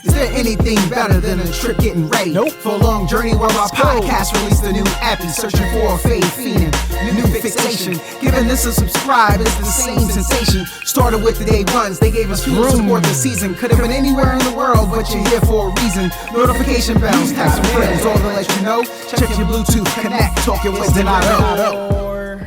Is there anything better than a trip getting ready? Nope. For a long journey where our podcast released a new epi, searching for a fade fiend, new fixation. Giving this a subscribe is the same sensation. Started with the day ones, they gave us fuel to support the season. Could have been anywhere in the world, but you're here for a reason. Notification bells, text some friends, all to let you know. Check your Bluetooth, connect, talking with Donato.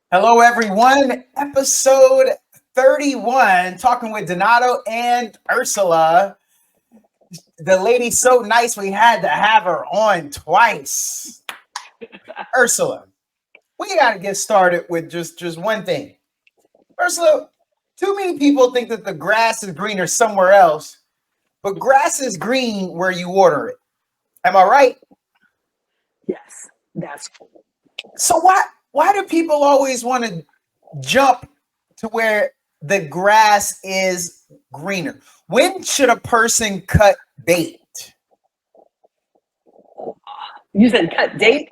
Hello, everyone. Episode 31, talking with Donato and Ursula. The lady's so nice, we had to have her on twice. Ursula, we got to get started with just one thing. Ursula, too many people think that the grass is greener somewhere else, but grass is green where you water it. Am I right? Yes, that's cool. So why do people always want to jump to where the grass is greener? When should a person cut bait? You said cut date?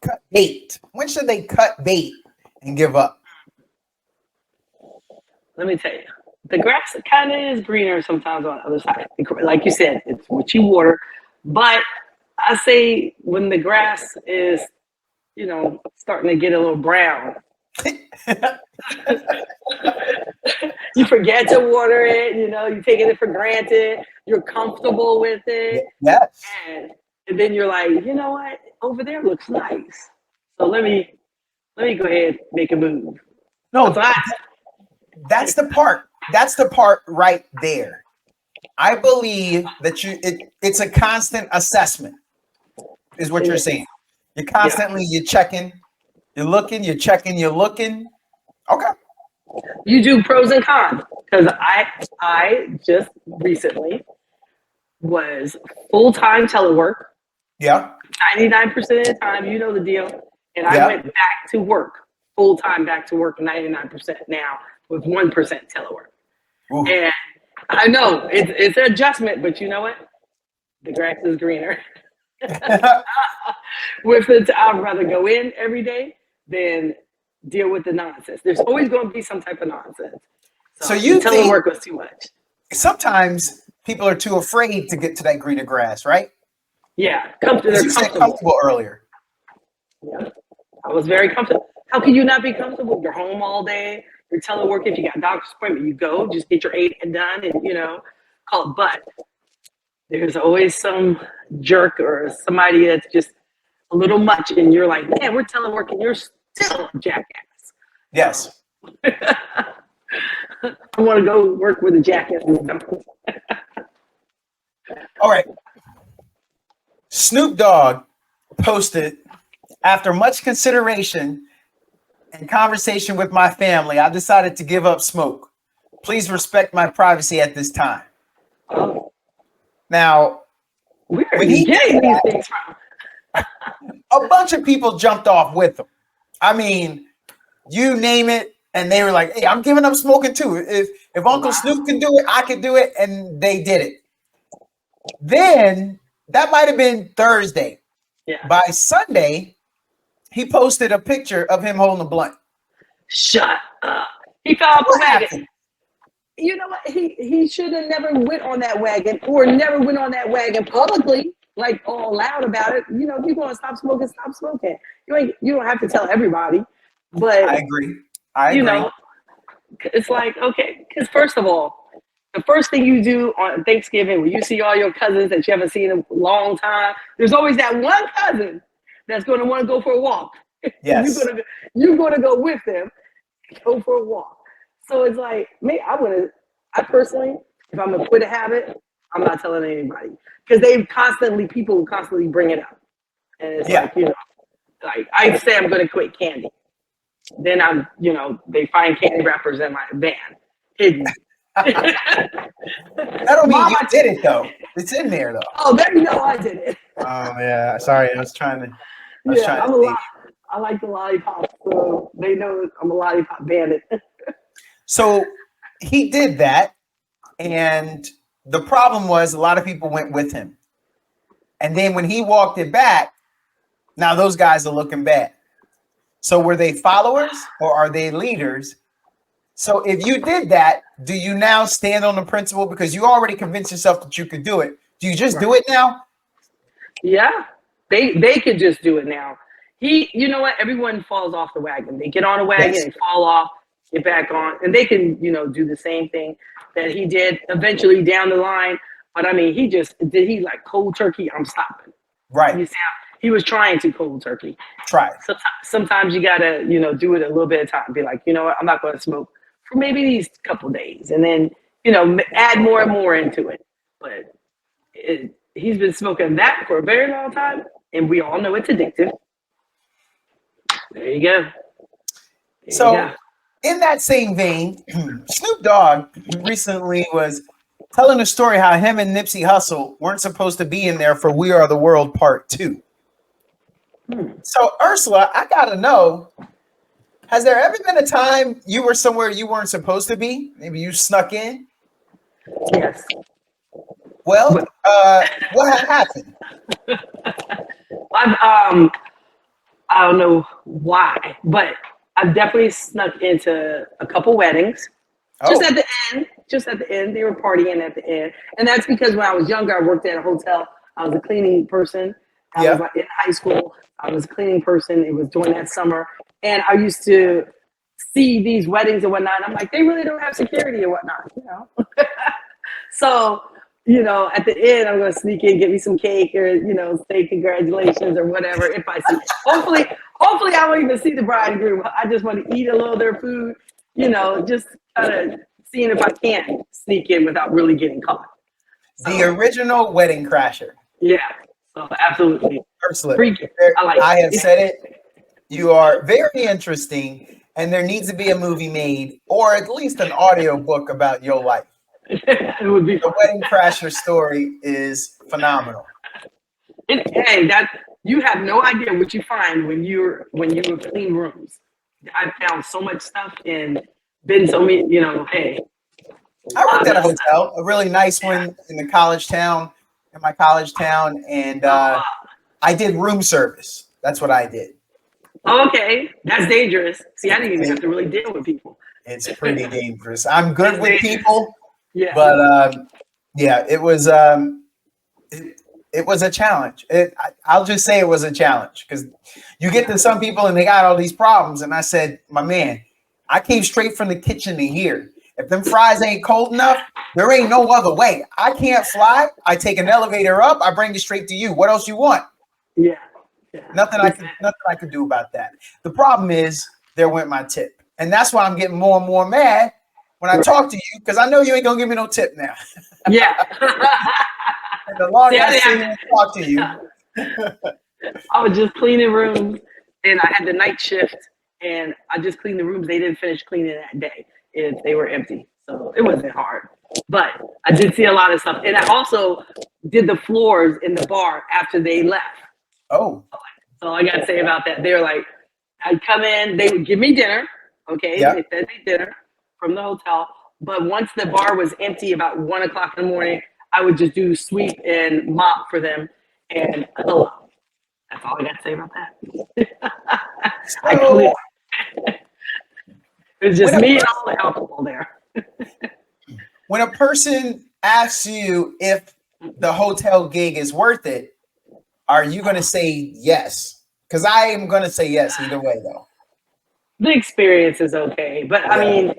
Cut bait. When should they cut bait and give up? Let me tell you. The grass kind of is greener sometimes on the other side. Like you said, it's what you water. But I say when the grass is, starting to get a little brown, you forget to water it, you're taking it for granted, you're comfortable with it. Yes. And then you're like, you know what? Over there looks nice. So let me go ahead and make a move. No, that's the part. That's the part right there. I believe that it's a constant assessment, is what you're saying. You're constantly, you're checking, you're looking, you're checking, you're looking. Okay. You do pros and cons, because I just recently was full-time telework. Yeah. 99% of the time, you know the deal. And I went back to work, full-time back to work 99% now with 1% telework. Ooh. And I know it's an adjustment, but you know what? The grass is greener. With it, I'd rather go in every day than deal with the nonsense. There's always going to be some type of nonsense. So you telework was too much. Sometimes people are too afraid to get to that greener grass, right? Yeah, they're comfortable earlier. Yeah, I was very comfortable. How can you not be comfortable? You're home all day. You're telework. If you got a doctor's appointment, you go. Just get your 8 and done, and call it. But there's always some jerk or somebody that's just a little much, and you're like, man, we're teleworking. You're still a jackass. Yes. I want to go work with a jackass. All right. Snoop Dogg posted, after much consideration and conversation with my family, I decided to give up smoke. Please respect my privacy at this time. Oh. Now, where are you getting these things from? A bunch of people jumped off with him. I mean, you name it, and they were like, hey, I'm giving up smoking too. If Uncle Snoop can do it, I can do it, and they did it. Then, that might have been Thursday. Yeah. By Sunday, he posted a picture of him holding a blunt. Shut up. He fell off the wagon. You know what? He should have never went on that wagon, or never went on that wagon publicly, like all loud about it. If you're going to stop smoking, stop smoking. You don't have to tell everybody. But I agree. I agree. It's like, okay, because first of all, the first thing you do on Thanksgiving when you see all your cousins that you haven't seen in a long time, there's always that one cousin that's going to want to go for a walk. Yes. You're going to go with them, go for a walk. So it's like, me, I personally, if I'm going to quit a habit, I'm not telling anybody. Because people will constantly bring it up. And it's like I say I'm going to quit candy. Then they find candy wrappers in my van, hidden. That don't mean you did it though. It's in there though. Oh, there you go. I did it. Oh yeah. Sorry, I was trying to. I like the lollipop, so they know I'm a lollipop bandit. So he did that, and the problem was a lot of people went with him, and then when he walked it back, now those guys are looking bad. So were they followers or are they leaders So if you did that, do you now stand on the principle because you already convinced yourself that you could do it? Do you just do it now? Yeah, they could just do it now. You know what? Everyone falls off the wagon. They get on a wagon, Yes. they fall off, get back on, and they can, do the same thing that he did eventually down the line. But I mean, he like cold turkey. I'm stopping. Right. You see, he was trying to cold turkey. Try it. Sometimes you gotta, do it a little bit at a time. Be like, you know what? I'm not going to smoke for maybe these couple days, and then add more and more into it. But he's been smoking that for a very long time, and we all know it's addictive. There you go. So, in that same vein, Snoop Dogg recently was telling a story how him and Nipsey Hussle weren't supposed to be in there for We Are the World Part 2. So, Ursula, I gotta know, has there ever been a time you were somewhere you weren't supposed to be? Maybe you snuck in? Yes. Well, what had happened? I don't know why, but I've definitely snuck into a couple weddings. Just at the end, they were partying at the end, and that's because when I was younger, I worked at a hotel. I was a cleaning person. I was in high school. I was a cleaning person. It was during that summer, and I used to see these weddings and whatnot. And I'm like, they really don't have security and whatnot, So, at the end, I'm going to sneak in, get me some cake or, say congratulations or whatever. If I see, hopefully I won't even see the bride and groom. I just want to eat a little of their food, just kind of seeing if I can sneak in without really getting caught. The original wedding crasher. Yeah. So absolutely. Ursula, I have said it. You are very interesting, and there needs to be a movie made or at least an audio book about your life. It would be the wedding crasher story is phenomenal. Hey, you have no idea what you find when you clean rooms. I found so much stuff and been so many, hey. I worked at a hotel, a really nice one in my college town, and I did room service. That's what I did. Okay, that's dangerous. See, I didn't even have to really deal with people. It's pretty dangerous. I'm good with people. Yeah, but it was a challenge. I'll just say it was a challenge because you get to some people and they got all these problems. And I said, my man, I came straight from the kitchen to here. If them fries ain't cold enough, there ain't no other way. I can't fly. I take an elevator up. I bring it straight to you. What else you want? Yeah. Nothing I could do about that. The problem is there went my tip, and that's why I'm getting more and more mad when I talk to you, because I know you ain't gonna give me no tip now. Yeah. And the longer I sit here and talk to you. I was just cleaning rooms, and I had the night shift, and I just cleaned the rooms. They didn't finish cleaning that day if they were empty, so it wasn't hard. But I did see a lot of stuff, and I also did the floors in the bar after they left. Oh. So all I got to say about that, they were like, I'd come in, they would give me dinner, okay? Yeah. They fed me dinner from the hotel. But once the bar was empty about 1 o'clock in the morning, I would just do sweep and mop for them. And hello. That's all I got to say about that. It was just me and all the alcohol there. When a person asks you if the hotel gig is worth it, are you going to say yes? Because I am going to say yes either way, though. The experience is okay. But, I mean,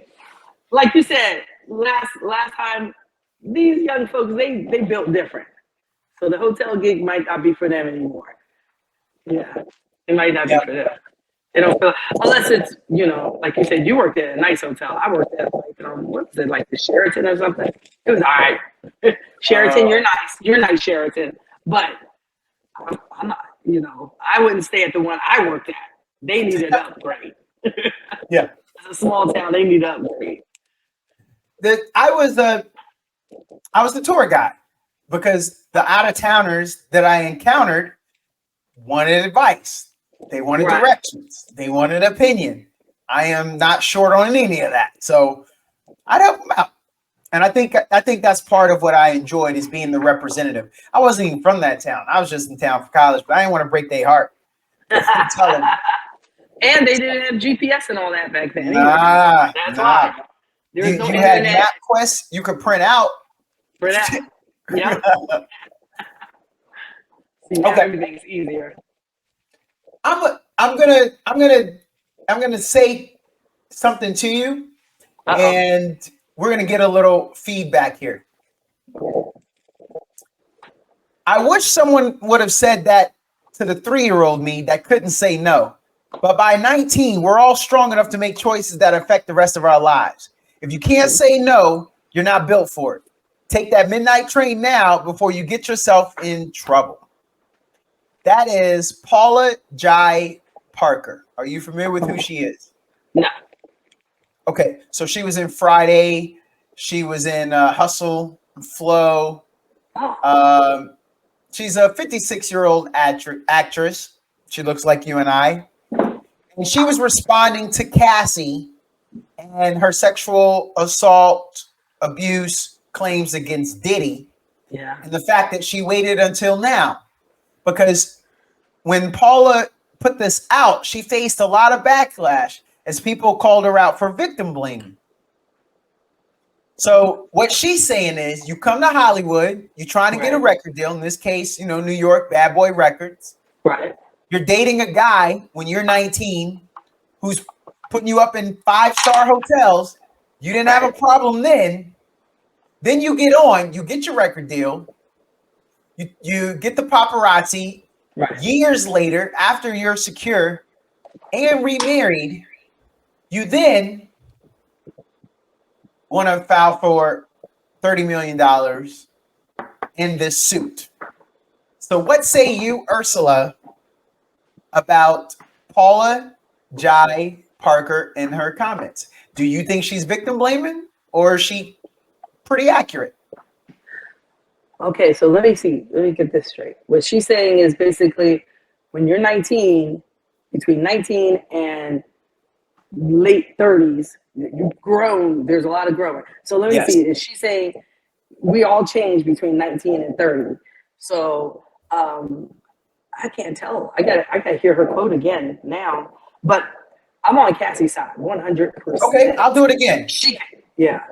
like you said, last time, these young folks, they built different. So the hotel gig might not be for them anymore. Yeah, it might not be for them. They don't feel, unless it's, like you said, you worked at a nice hotel. I worked at what was it, like the Sheraton or something? It was all right. Sheraton, you're nice Sheraton. But I'm not, I wouldn't stay at the one I worked at. They needed an upgrade. Yeah. It's a small town, they need an upgrade. I was the tour guide because the out-of-towners that I encountered wanted advice. They wanted directions. They wanted opinion. I am not short on any of that. So I'd help them out. And I think that's part of what I enjoyed is being the representative. I wasn't even from that town. I was just in town for college, but I didn't want to break their heart. And they didn't have GPS and all that back then. That's why. There was You, no you had internet MapQuest you could print out. for that. Yeah. See, now Okay. everything's easier. I'm gonna say something to you, Uh-oh. and we're gonna get a little feedback here. I wish someone would have said that to the 3-year-old me that couldn't say no. But by 19, we're all strong enough to make choices that affect the rest of our lives. If you can't say no, you're not built for it. Take that midnight train now before you get yourself in trouble. That is Paula Jai Parker. Are you familiar with who she is? No. Okay, so she was in Friday. She was in Hustle, Flow. Oh. She's a 56-year-old actress. She looks like you and I. And she was responding to Cassie and her sexual assault, abuse claims against Diddy. Yeah. And the fact that she waited until now. Because when Paula put this out, she faced a lot of backlash as people called her out for victim blaming. So what she's saying is, you come to Hollywood, you're trying to get a record deal. In this case, New York, Bad Boy Records. Right. You're dating a guy when you're 19 who's putting you up in 5-star hotels. You didn't have a problem then. Then you get your record deal. You get the paparazzi. Right. Years later, after you're secure and remarried, you then want to file for $30 million in this suit. So what say you, Ursula, about Paula Jai Parker in her comments? Do you think she's victim blaming, or is she pretty accurate? Okay, so let me see. Let me get this straight. What she's saying is basically when you're 19, between 19 and late 30s, you've grown. There's a lot of growing. So let me see. Is she saying we all change between 19 and 30? So I can't tell. I gotta hear her quote again now. But I'm on Cassie's side, 100%. Okay, I'll do it again. Yeah.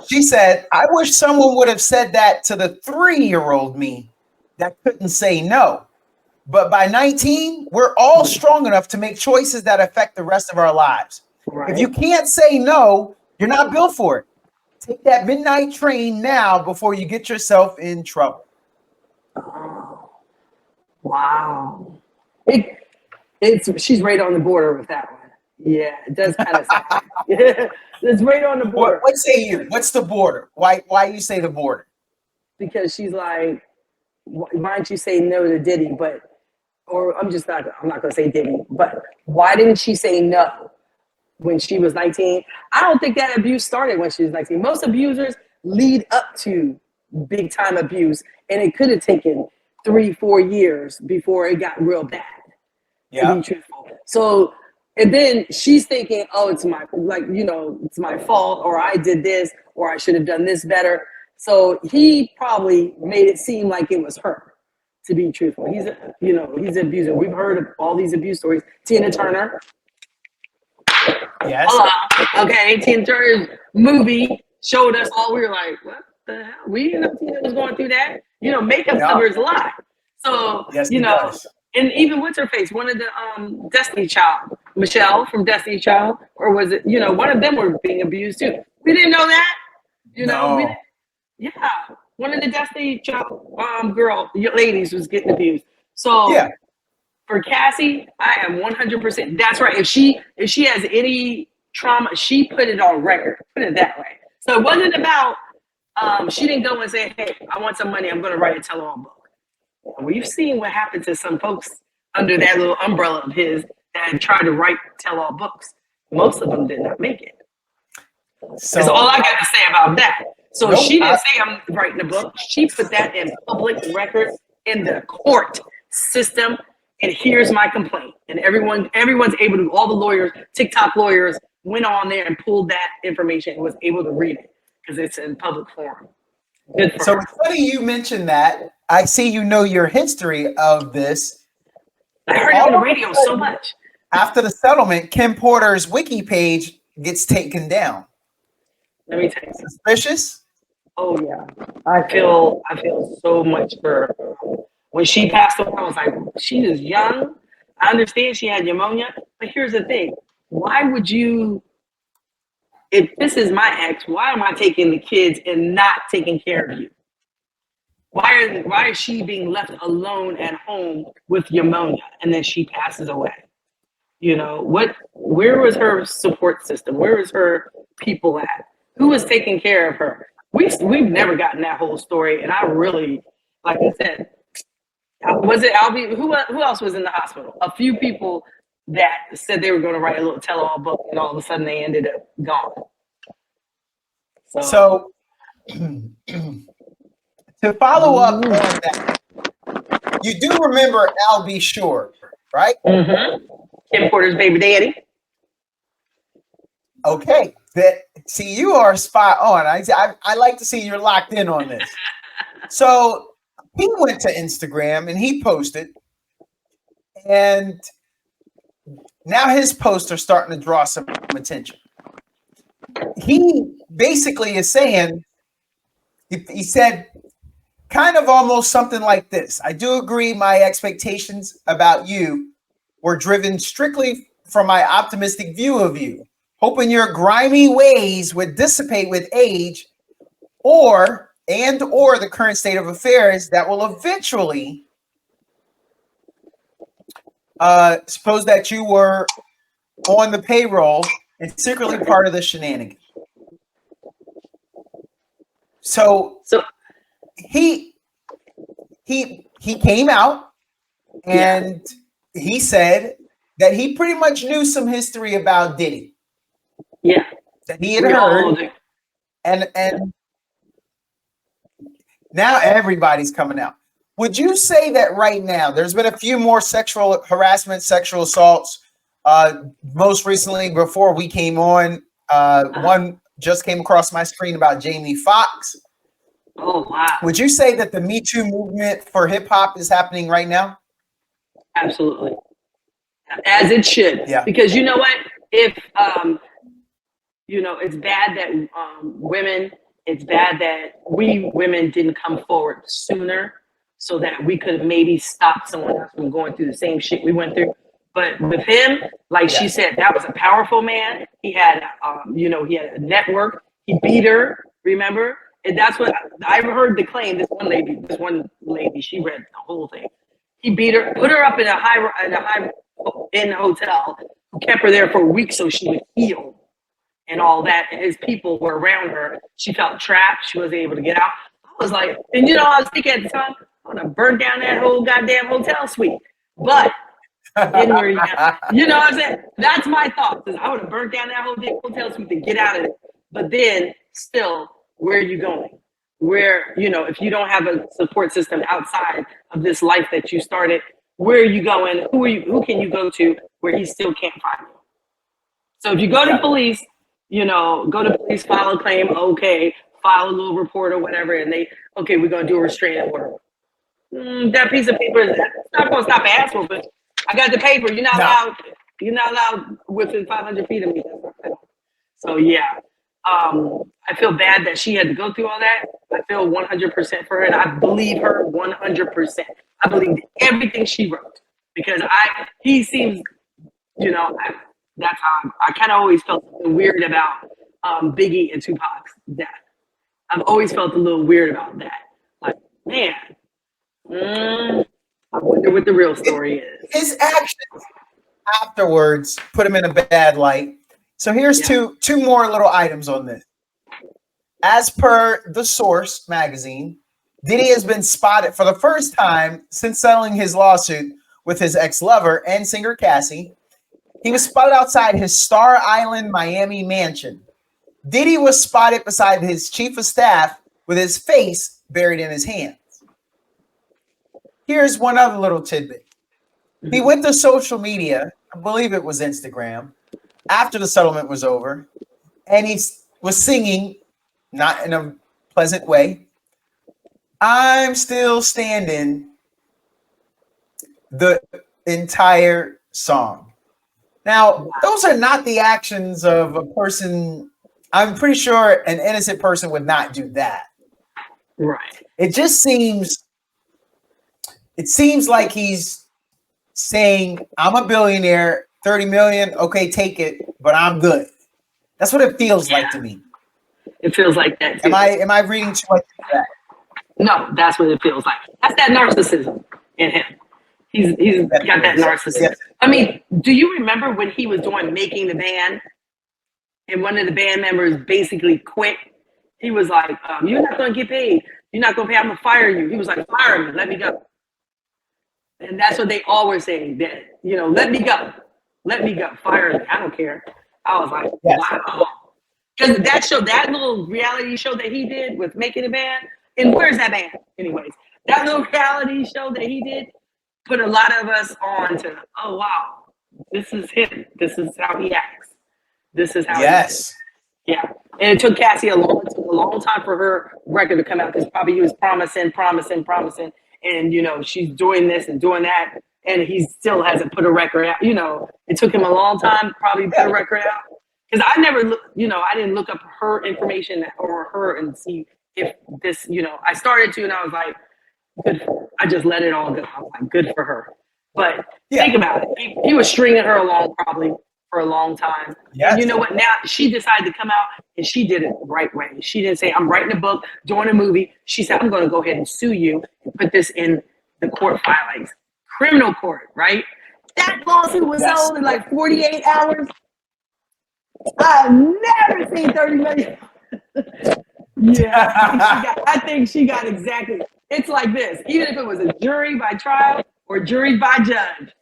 She said, I wish someone would have said that to the 3-year-old me that couldn't say no. But by 19, we're all strong enough to make choices that affect the rest of our lives. Right. If you can't say no, you're not built for it. Take that midnight train now before you get yourself in trouble. Oh, wow. She's right on the border with that one. Yeah, it does kind of sound. Yeah, it's right on the border. What say you? What's the border? Why you say the border? Because she's like, why don't you say no to Diddy? I'm not going to say Diddy, but why didn't she say no when she was 19? I don't think that abuse started when she was 19. Most abusers lead up to big time abuse, and it could have taken 3-4 years before it got real bad. Yeah. To be truthful. So, and then she's thinking, oh, it's my fault, or I did this, or I should have done this better. So he probably made it seem like it was her, to be truthful. He's an abuser. We've heard of all these abuse stories. Tina Turner. Yes. Okay, Tina Turner's movie showed us all. We were like, what the hell? We didn't know Tina was going through that. Makeup covers a lot. So, yes, it does. And even what's her face? One of the Destiny Child, Michelle from Destiny Child, or was it, one of them were being abused too. We didn't know that. No. One of the Destiny Child ladies was getting abused. So yeah. For Cassie, I am 100%. That's right. If she has any trauma, she put it on record. Put it that way. So it wasn't about she didn't go and say, hey, I want some money. I'm going to write a tell-all book. We've seen what happened to some folks under that little umbrella of his that tried to write tell-all books. Most of them did not make it. So that's all I got to say about that. So she didn't say I'm writing a book. She put that in public record in the court system. And here's my complaint. And everyone's able to, all the lawyers, TikTok lawyers, went on there and pulled that information and was able to read it because it's in public forum. So it's funny you mentioned that. I see your history of this. I heard it on the radio so much. After the settlement, Kim Porter's wiki page gets taken down. Let me tell you. Suspicious? Oh yeah, I feel so much for her. When she passed away. I was like, she is young. I understand she had pneumonia, but here's the thing: why would you? If this is my ex, why am I taking the kids and not taking care of you? Why is she being left alone at home with pneumonia and then she passes away? You know what? Where was her support system? Where was her people at? Who was taking care of her? We've never gotten that whole story, and I really, like I said, was it Albie? Who else was in the hospital? A few people that said they were going to write a little tell-all book, and all of a sudden they ended up gone. So to follow up on that, you do remember Albie Shore, right? Mm-hmm. Kim Porter's baby daddy. Okay. See, you are spot on. I like to see you're locked in on this. So he went to Instagram and he posted, and now his posts are starting to draw some attention. He basically is saying, he said kind of almost something like this. I do agree my expectations about you were driven strictly from my optimistic view of you, hoping your grimy ways would dissipate with age or the current state of affairs that will eventually suppose that you were on the payroll and secretly part of the shenanigans. So he came out and he said that he pretty much knew some history about Diddy. Yeah. That he had heard. And now everybody's coming out. Would you say that right now there's been a few more sexual harassment, sexual assaults? Most recently, before we came on, one just came across my screen about Jamie Foxx. Oh, wow. Would you say that the Me Too movement for hip hop is happening right now? Absolutely. As it should. Yeah. Because you know what? If, it's bad that it's bad that we women didn't come forward sooner so that we could maybe stop someone else from going through the same shit we went through. But with him, like she said, that was a powerful man. He had, he had a network. He beat her, remember? And that's what I've heard the claim. This one lady, she read the whole thing. He beat her, put her up in a high-end hotel, kept her there for a week so she would heal and all that. And his people were around her. She felt trapped. She wasn't able to get out. I was like, and I was thinking at the time, I'm gonna burn down that whole goddamn hotel suite. But didn't worry, you know what I'm saying? That's my thought. I would have burnt down that whole hotel suite to get out of it. But then still, where are you going? Where, if you don't have a support system outside of this life that you started, where are you going? Who can you go to where he still can't find you? So if you go to police, file a claim, okay, file a little report or whatever, and we're going to do a restraining order. That piece of paper is not going to stop an asshole, but I got the paper. You're not allowed within 500 feet of me. So yeah, I feel bad that she had to go through all that. I feel 100% for her, and I believe her 100%. I believe everything she wrote because he seems, that's how I kind of always felt something weird about Biggie and Tupac's death. I've always felt a little weird about that. Like, man, I wonder what the real story is. His actions afterwards put him in a bad light. So here's two more little items on this. As per The Source magazine, Diddy has been spotted for the first time since settling his lawsuit with his ex-lover and singer Cassie. He was spotted outside his Star Island, Miami mansion. Diddy was spotted beside his chief of staff with his face buried in his hands. Here's one other little tidbit. He went to social media, I believe it was Instagram, after the settlement was over, and he was singing, not in a pleasant way, "I'm still standing," the entire song. Now, those are not the actions of a person I'm pretty sure an innocent person would not do that. Right. It just seems like he's saying, I'm a billionaire, 30 million, okay, take it, but I'm good. That's what it feels like to me. It feels like that too. Am I reading too much into that? No, that's what it feels like. That's that narcissism in him. He's got that narcissism. Yes. I mean, do you remember when he was doing Making the Band and one of the band members basically quit? He was like, you're not going to get paid. You're not going to pay. I'm going to fire you. He was like, fire me. Let me go. And that's what they all were saying. That, let me go. Let me go. Fire me. I don't care. I was like, yes. Wow. Because that little reality show that he did with Making the Band, and where's that band? Anyways, that little reality show that he did put a lot of us on to, oh, wow, this is him. This is how he acts. This is how he acts. Yeah. And it took Cassie a long time for her record to come out because probably he was promising. And, she's doing this and doing that. And he still hasn't put a record out. It took him a long time probably to put a record out. Because I never, I didn't look up her information or her and see if this, I started to and I was like, good for her. I just let it all go. I was like, good for her. But think about it. He was stringing her along probably for a long time. Yes. And you know what? Now she decided to come out and she did it the right way. She didn't say, I'm writing a book, doing a movie. She said, I'm going to go ahead and sue you and put this in the court filings. Criminal court, right? That lawsuit was sold in like 48 hours. I've never seen 30 million. I think she got exactly. It's like this. Even if it was a jury by trial or jury by judge,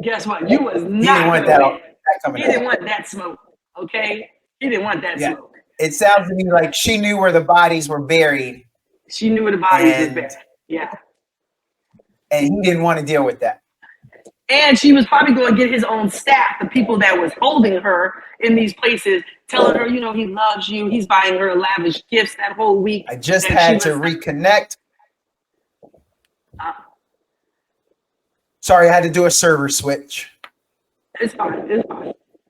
guess what? You was not going to win. He didn't want that smoke. Okay? He didn't want that smoke. It sounds to me like she knew where the bodies were buried. She knew where the bodies were buried. Yeah. And he didn't want to deal with that. And she was probably going to get his own staff, the people that was holding her in these places, telling her, he loves you. He's buying her lavish gifts that whole week. I just had to reconnect. Sorry, I had to do a server switch. It's fine.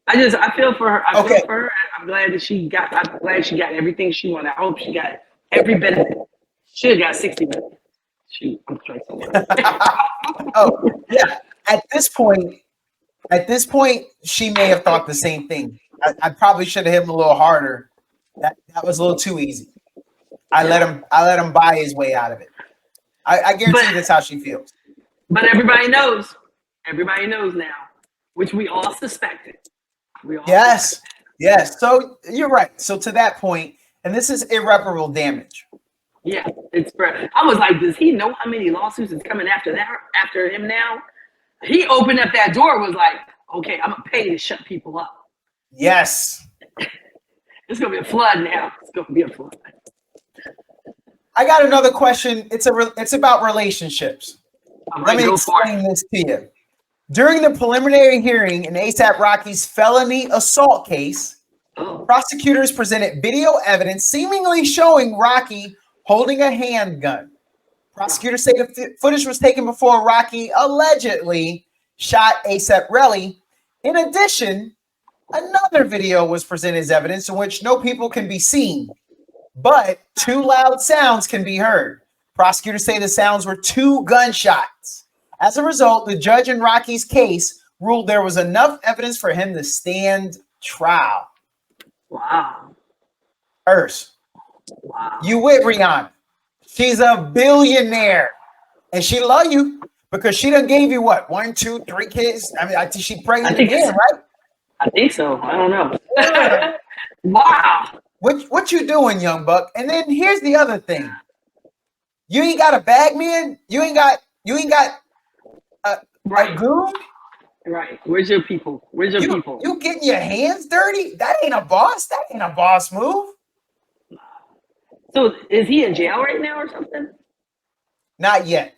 I feel for her. I feel for her. I'm glad she got everything she wanted. I hope she got every bit of it. She have got 60 minutes. I'm trying Oh, yeah. At this point, she may have thought the same thing. I probably should have hit him a little harder. That was a little too easy. I let him buy his way out of it. I guarantee that's how she feels. But everybody knows. Everybody knows now, which we all suspected. Yes. So you're right. So to that point, and this is irreparable damage. Yeah, I was like, does he know how many lawsuits is coming after him now? He opened up that door, was like, okay, I'm gonna pay to shut people up. Yes. It's gonna be a flood now. It's gonna be a flood. I got another question. It's about relationships. Let me explain this to you. During the preliminary hearing in A$AP Rocky's felony assault case, prosecutors presented video evidence seemingly showing Rocky holding a handgun. Prosecutors say the footage was taken before Rocky allegedly shot A$AP Rocky. In addition, another video was presented as evidence in which no people can be seen, but two loud sounds can be heard. Prosecutors say the sounds were 2 gunshots. As a result, the judge in Rocky's case ruled there was enough evidence for him to stand trial. Wow. Wow. You with Rihanna. She's a billionaire. And she love you because she done gave you what? 1, 2, 3 kids? I mean, I think she pregnant again, right? I think so. I don't know. Yeah. Wow. What you doing, young buck? And then here's the other thing. You ain't got a bag man? You ain't got a goon? Right. Where's your people? People? You getting your hands dirty? That ain't a boss. That ain't a boss move. So is he in jail right now or something? Not yet.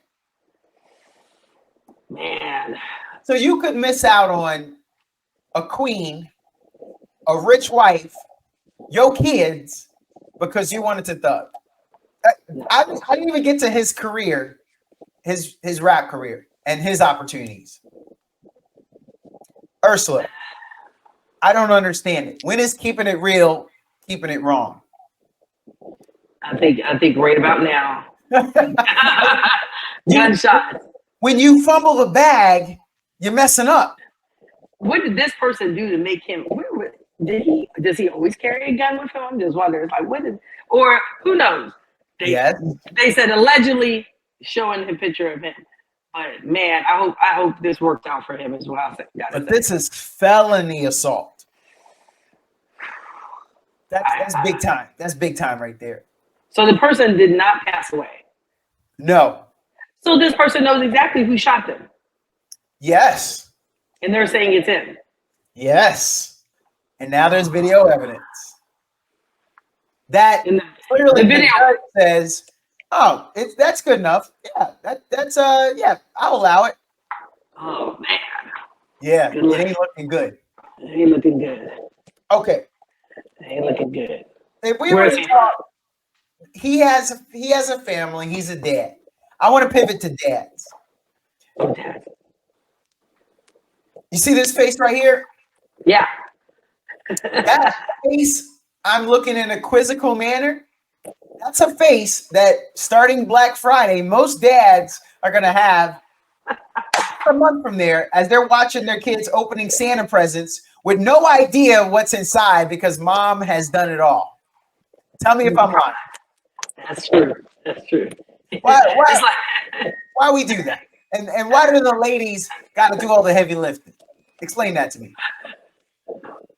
Man. So you could miss out on a queen, a rich wife, your kids, because you wanted to thug. I didn't even get to his career, his rap career, and his opportunities. Ursula, I don't understand it. When is keeping it real keeping it wrong? I think right about now. Gunshots. When you fumble the bag, you're messing up. What did this person do to make him? Does he always carry a gun with him? I'm just wondering. Like, or who knows? They said allegedly showing a picture of him. But man, I hope this worked out for him as well. But this is felony assault. That's big time. That's big time right there. So the person did not pass away. No. So this person knows exactly who shot them. Yes. And they're saying it's him. Yes. And now there's video evidence. That clearly the video says, oh, that's good enough. Yeah, that's I'll allow it. Oh man. Yeah, it ain't looking good. It ain't looking good. Okay. It ain't looking good. If we were to talk, he has a family, he's a dad. I want to pivot to dads. Oh, dad. You see this face right here? Yeah. That face, I'm looking in a quizzical manner. That's a face that starting Black Friday, most dads are going to have a month from there as they're watching their kids opening Santa presents with no idea what's inside because mom has done it all. Tell me if I'm lying. That's true. That's true. Why we do that? And why do the ladies got to do all the heavy lifting? Explain that to me.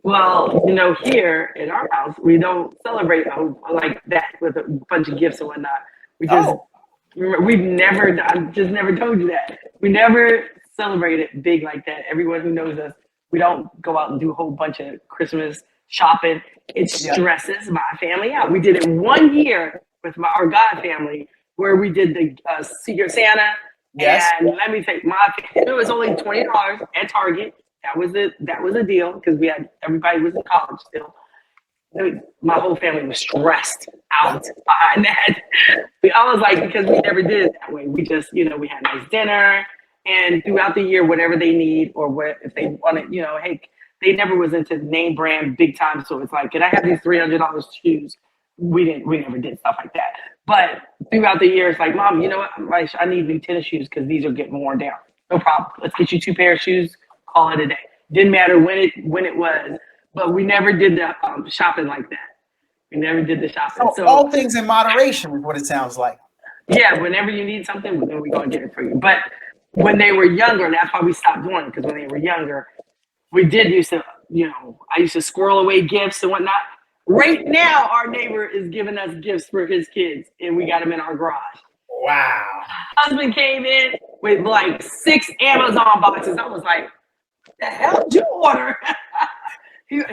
Well, here in our house, we don't celebrate like that with a bunch of gifts and whatnot. We've never, I've just never told you that. We never celebrate it big like that. Everyone who knows us, we don't go out and do a whole bunch of Christmas shopping. It stresses my family out. We did it 1 year with our God family where we did the Secret Santa. Yes. And let me say, it was only $20 at Target. That was a deal because everybody was in college still. My whole family was stressed out behind that. I was like, because we never did it that way. We just, we had a nice dinner, and throughout the year, whatever they need or what if they wanted, hey, they never was into name brand big time. So it's like, can I have these $300 shoes? We never did stuff like that. But throughout the year, it's like, Mom, you know what? I need new tennis shoes because these are getting worn down. No problem. Let's get you 2 pair of shoes. Call it a day. Didn't matter when it was, but we never did the shopping like that. We never did the shopping. So all things in moderation is what it sounds like. Yeah, whenever you need something, then we're gonna get it for you. But when they were younger, that's why we stopped doing it, because when they were younger, we did used to, I used to squirrel away gifts and whatnot. Right now, our neighbor is giving us gifts for his kids, and we got them in our garage. Wow. Husband came in with like 6 Amazon boxes. I was like, the hell did you order?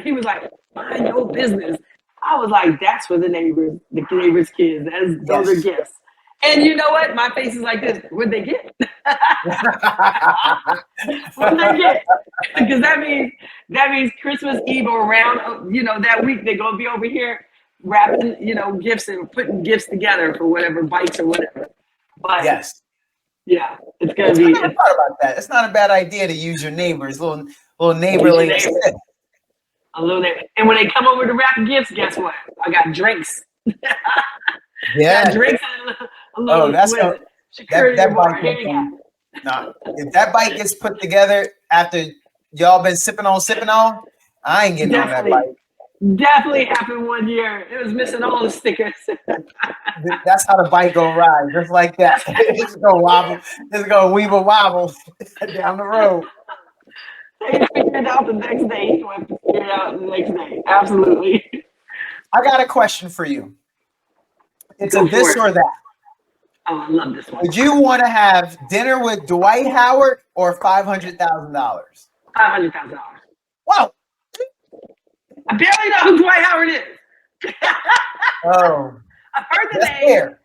he was like, mind your business. I was like, that's for the neighbors' kids. Those are gifts. And you know what? My face is like this. What'd they get? What'd they get? Because that means Christmas Eve or around, that week they're gonna be over here wrapping, gifts and putting gifts together for whatever bikes or whatever. But yes. Yeah, it's gonna be. I never thought about that. It's not a bad idea to use your neighbors, little neighborly. A little neighbor. And when they come over to wrap gifts, guess what? I got drinks. Yeah, got drinks and a little. That's that bike. If that bike gets put together after y'all been sipping on, I ain't getting on that bike. Definitely happened 1 year. It was missing all the stickers. That's how the bike gonna ride, just like that. It's gonna wobble. It's gonna weeble wobble down the road. They figured it out the next day. He went to figure it out the next day. Absolutely. I got a question for you. It's a this or that. Oh, I love this one. Would you want to have dinner with Dwight Howard or $500,000? $500,000. Wow. I barely know who Dwight Howard is. Oh, I've heard the name. Fair.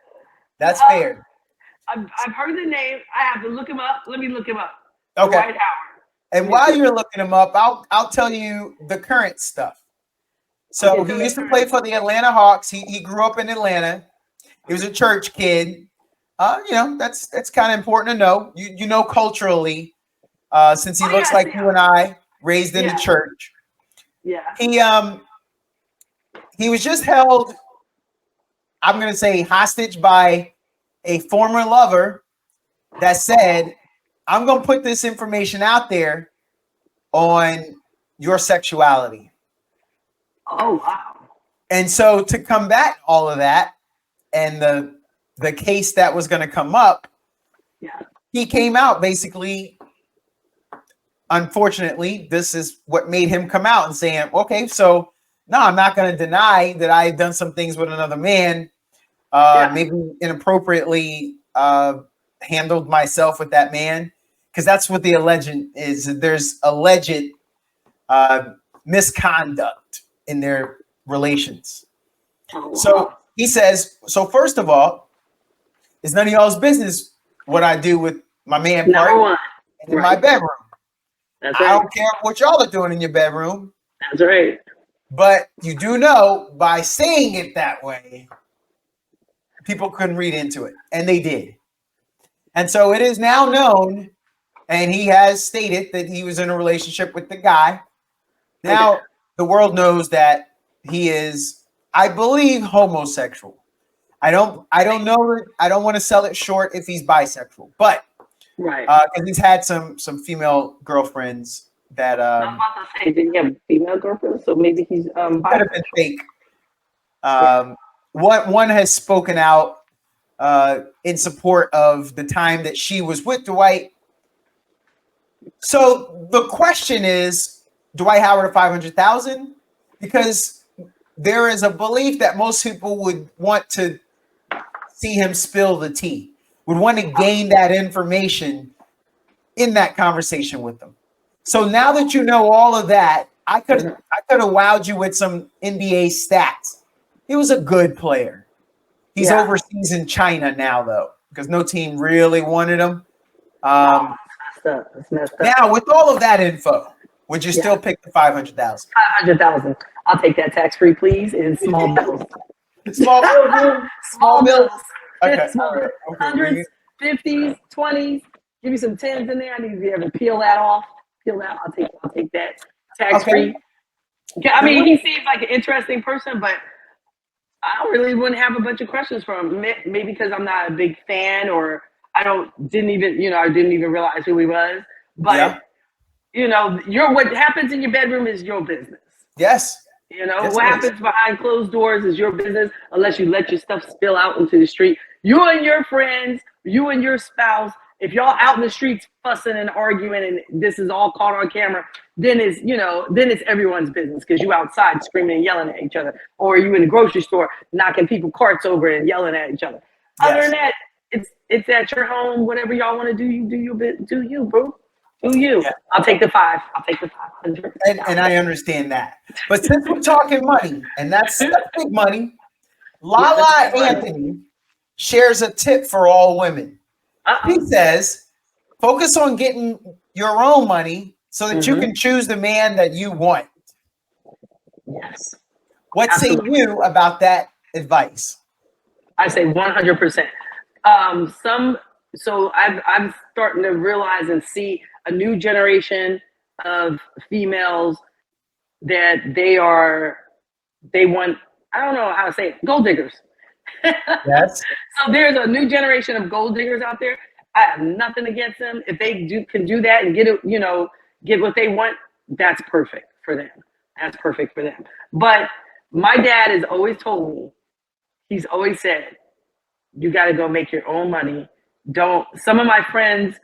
That's fair. I've heard the name. I have to look him up. Let me look him up. Okay. Dwight Howard. And while you're looking him up, I'll tell you the current stuff. So he used to play for the Atlanta Hawks. He grew up in Atlanta. He was a church kid. That's kind of important to know. You know culturally, since he looks like you and I, raised in the church. Yeah. he was just held, I'm going to say, hostage by a former lover that said, I'm going to put this information out there on your sexuality. Oh, wow. And so to combat all of that and the case that was going to come up, Yeah. he came out basically. Unfortunately, this is what made him come out and saying, okay, so no, I'm not going to deny that I've done some things with another man, maybe inappropriately handled myself with that man, because that's what the alleged is. There's alleged misconduct in their relations. So he says, so first of all, it's none of y'all's business what I do with my man Number one. in my bedroom. That's right. I don't care what y'all are doing in your bedroom. That's right. But you do know by saying it that way, people couldn't read into it. And they did. And so it is now known, and he has stated that he was in a relationship with the guy. Now the world knows that he is, I believe, homosexual. I don't know. I don't want to sell it short if he's bisexual, but right, because he's had some female girlfriends that I'm about to say, did he have female girlfriends? So maybe he's could have been fake. One has spoken out in support of the time that she was with Dwight. So the question is, Dwight Howard at 500,000, because there is a belief that most people would want to see him spill the tea, would want to gain that information in that conversation with them. So now that you know all of that, I could have wowed you with some NBA stats. He was a good player. He's overseas in China now, though, because no team really wanted him. It's messed up. Now, with all of that info, would you still pick the 500,000? 500,000. I'll take that tax-free, please, in small bills. Small bills. Small bills. Okay. Small bills. Hundreds, 50s, 20s. Give me some 10s in there. I need to be able to peel that off. Peel that. I'll take that tax-free. Okay. I mean, he seems like an interesting person, but I really wouldn't have a bunch of questions for him. Maybe because I'm not a big fan, or I didn't even realize who he was. But what happens in your bedroom is your business. Yes. What happens behind closed doors is your business, unless you let your stuff spill out into the street. You and your friends, you and your spouse, if y'all out in the streets fussing and arguing and this is all caught on camera, then it's everyone's business, because you outside screaming and yelling at each other, or you in the grocery store knocking people carts over and yelling at each other. Yes. Other than that, it's at your home. Whatever y'all want to do, you do your bit. Do you, bro? Do you? Yeah. I'll take the 5. I'll take the 500. And I understand that. But since we're talking money, and that's big money, Lala Anthony shares a tip for all women. He says, focus on getting your own money so that you can choose the man that you want. Yes. What say you about that advice? I say 100%. So I'm starting to realize and see a new generation of females that they want, I don't know how to say it, gold diggers. Yes. So there's a new generation of gold diggers out there. I have nothing against them. If they can do that and get what they want, that's perfect for them. That's perfect for them. But my dad has always told me, he's always said, you got to go make your own money. Some of my friends,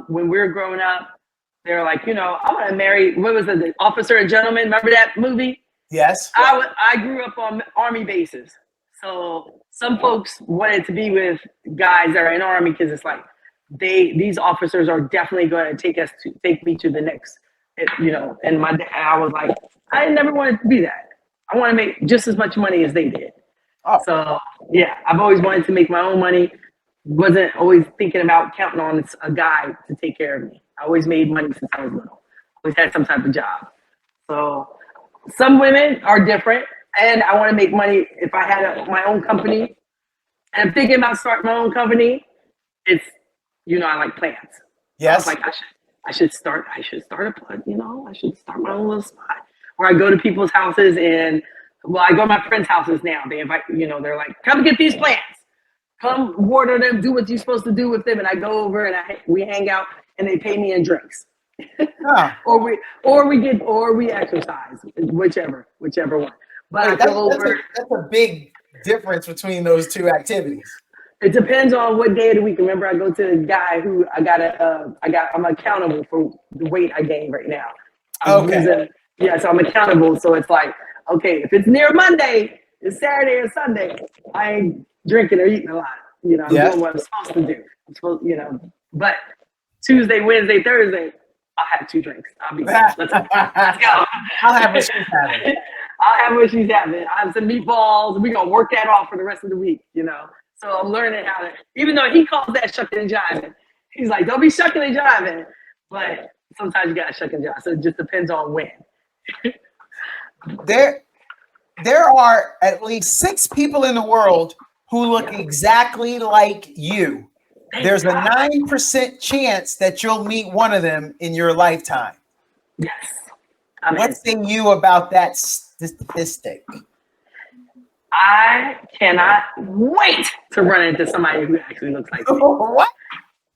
when we were growing up, they're like, I want to marry, what was it, The Officer and Gentleman? Remember that movie? Yes. I grew up on Army bases. So some folks wanted to be with guys that are in Army, because it's like these officers are definitely going to take me to the next, and I was like, I never wanted to be that. I want to make just as much money as they did. Oh. So yeah, I've always wanted to make my own money. Wasn't always thinking about counting on a guy to take care of me. I always made money since I was little. Always had some type of job. So some women are different, and I want to make money. If I had my own company, and I'm thinking about starting my own company, it's, I like plants. Yes. So I was like, I should start a plant, I should start my own little spot where I go to people's houses and Well, I go to my friends' houses now. They invite, they're like, come get these plants. Come water them, do what you're supposed to do with them. And I go over and we hang out and they pay me in drinks. Huh. or we exercise, whichever one. But Wait, I go over. that's a big difference between those two activities. It depends on what day of the week. Remember, I go to the guy who I'm accountable for the weight I gain right now. Okay. So I'm accountable. So it's like, okay, if it's near Monday, it's Saturday or Sunday, I ain't drinking or eating a lot. I'm doing what I'm supposed to do. But Tuesday, Wednesday, Thursday, I'll have 2 drinks. I'll be let's go. I'll have what she's having. I'll have what she's having. I have some meatballs. We're gonna work that off for the rest of the week, So I'm learning how to, even though he calls that shucking and jiving, he's like, don't be shucking and jiving. But sometimes you gotta shuck and jive. So it just depends on when. There are at least 6 people in the world who look exactly like you. There's a 9% chance that you'll meet one of them in your lifetime. Yes. What say you about that statistic? I cannot wait to run into somebody who actually looks like me. What?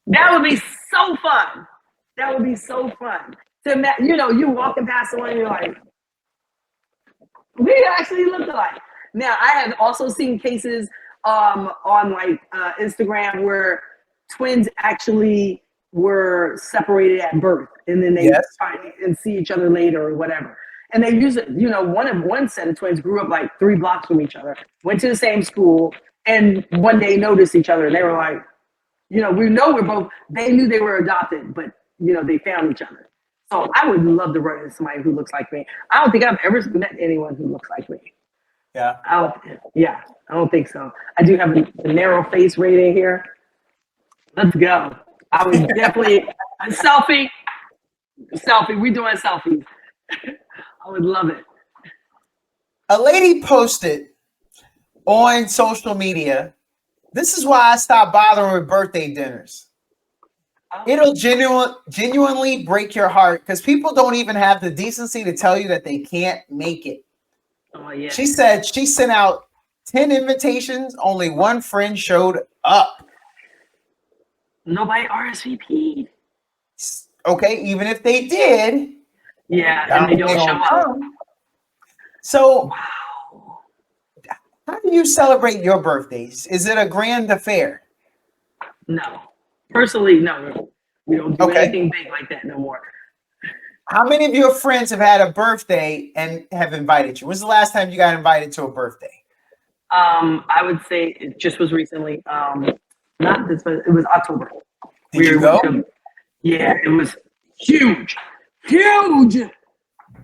That would be so fun. That would be so fun. You walking past someone and you're like, we actually look alike. Now, I have also seen cases on Instagram where twins actually were separated at birth and then they find and see each other later or whatever. And they use it, one set of twins grew up like 3 blocks from each other, went to the same school, and one day noticed each other. And they were like, we know we're both, they knew they were adopted, but, they found each other. So I would love to run into somebody who looks like me. I don't think I've ever met anyone who looks like me. Yeah. I don't think so. I do have a narrow face rating here. Let's go. I would definitely, a selfie. We doing selfies. I would love it. A lady posted on social media, this is why I stopped bothering with birthday dinners. It'll genuinely break your heart because people don't even have the decency to tell you that they can't make it. Oh, yeah. She said she sent out 10 invitations, only 1 friend showed up. Nobody RSVP'd. Okay, even if they did. Yeah, and they don't show up. So, wow. How do you celebrate your birthdays? Is it a grand affair? No. Personally, no. We don't do anything big like that no more. How many of your friends have had a birthday and have invited you? When's the last time you got invited to a birthday? I would say it just was recently. Not this, but it was October. Did you go? Yeah, it was huge.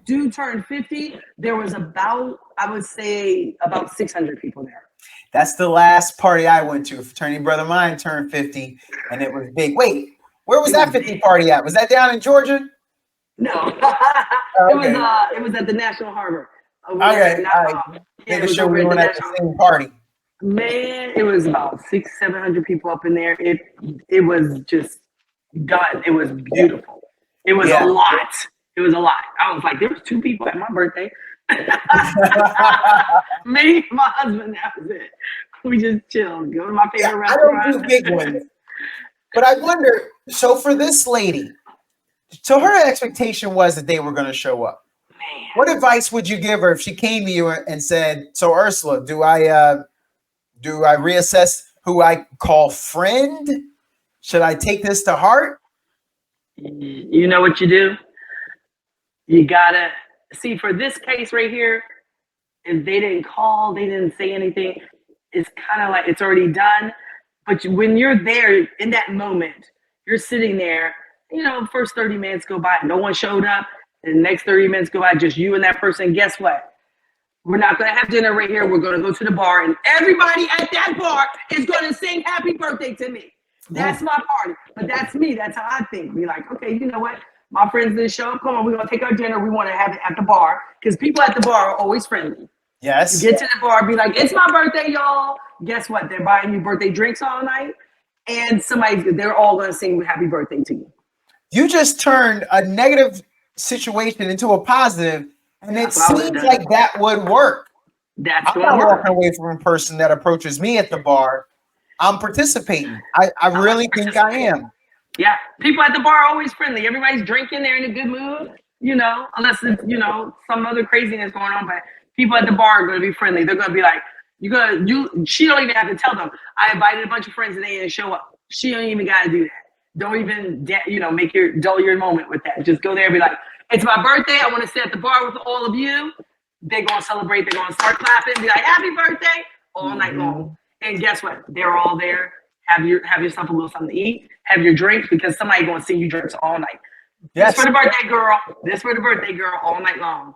Dude turned 50. There was about 600 people there. That's the last party I went to. A fraternity brother of mine turned 50, and it was big. Wait, where was that 50 party at? Was that down in Georgia? No. It was at the National Harbor. Okay. Making sure we weren't at the same party. Man, it was about 600-700 people up in there. It was just done. It was beautiful. It was a lot. It was a lot. I was like, there was 2 people at my birthday. Me, my husband, that was it. We just chilled. Go to my favorite restaurant. I don't do big ones. But I wonder, so for this lady, so her expectation was that they were going to show up. Man. What advice would you give her if she came to you and said, so Ursula, do I reassess who I call friend? Should I take this to heart? You know what you do? You gotta see, for this case right here, if they didn't call, they didn't say anything, it's kind of like it's already done. But when you're there in that moment, you're sitting there, first 30 minutes go by, no one showed up. And the next 30 minutes go by, just you and that person. Guess what? We're not going to have dinner right here. We're going to go to the bar, and everybody at that bar is going to sing happy birthday to me. That's my party. But that's me. That's how I think. Be like, okay, you know what? My friends didn't show up. Come on, we're going to take our dinner. We want to have it at the bar because people at the bar are always friendly. Yes. You get to the bar, be like, it's my birthday, y'all. Guess what? They're buying you birthday drinks all night, and they're all going to sing happy birthday to you. You just turned a negative situation into a positive, and it seems like that would work. That's I'm going not to work. walking away from a person that approaches me at the bar. I'm participating. I really think I am. Yeah, people at the bar are always friendly. Everybody's drinking. They're in a good mood, unless it's, some other craziness going on. But people at the bar are going to be friendly. They're going to be like, she don't even have to tell them. I invited a bunch of friends and they didn't show up. She don't even got to do that. Don't even, make dull your moment with that. Just go there and be like, it's my birthday. I want to sit at the bar with all of you. They're going to celebrate. They're going to start clapping, be like, happy birthday all night long. And guess what? They're all there. Have yourself a little something to eat. Have your drinks, because somebody's going to see you drinks all night. Yes. This for the birthday girl. This for the birthday girl all night long.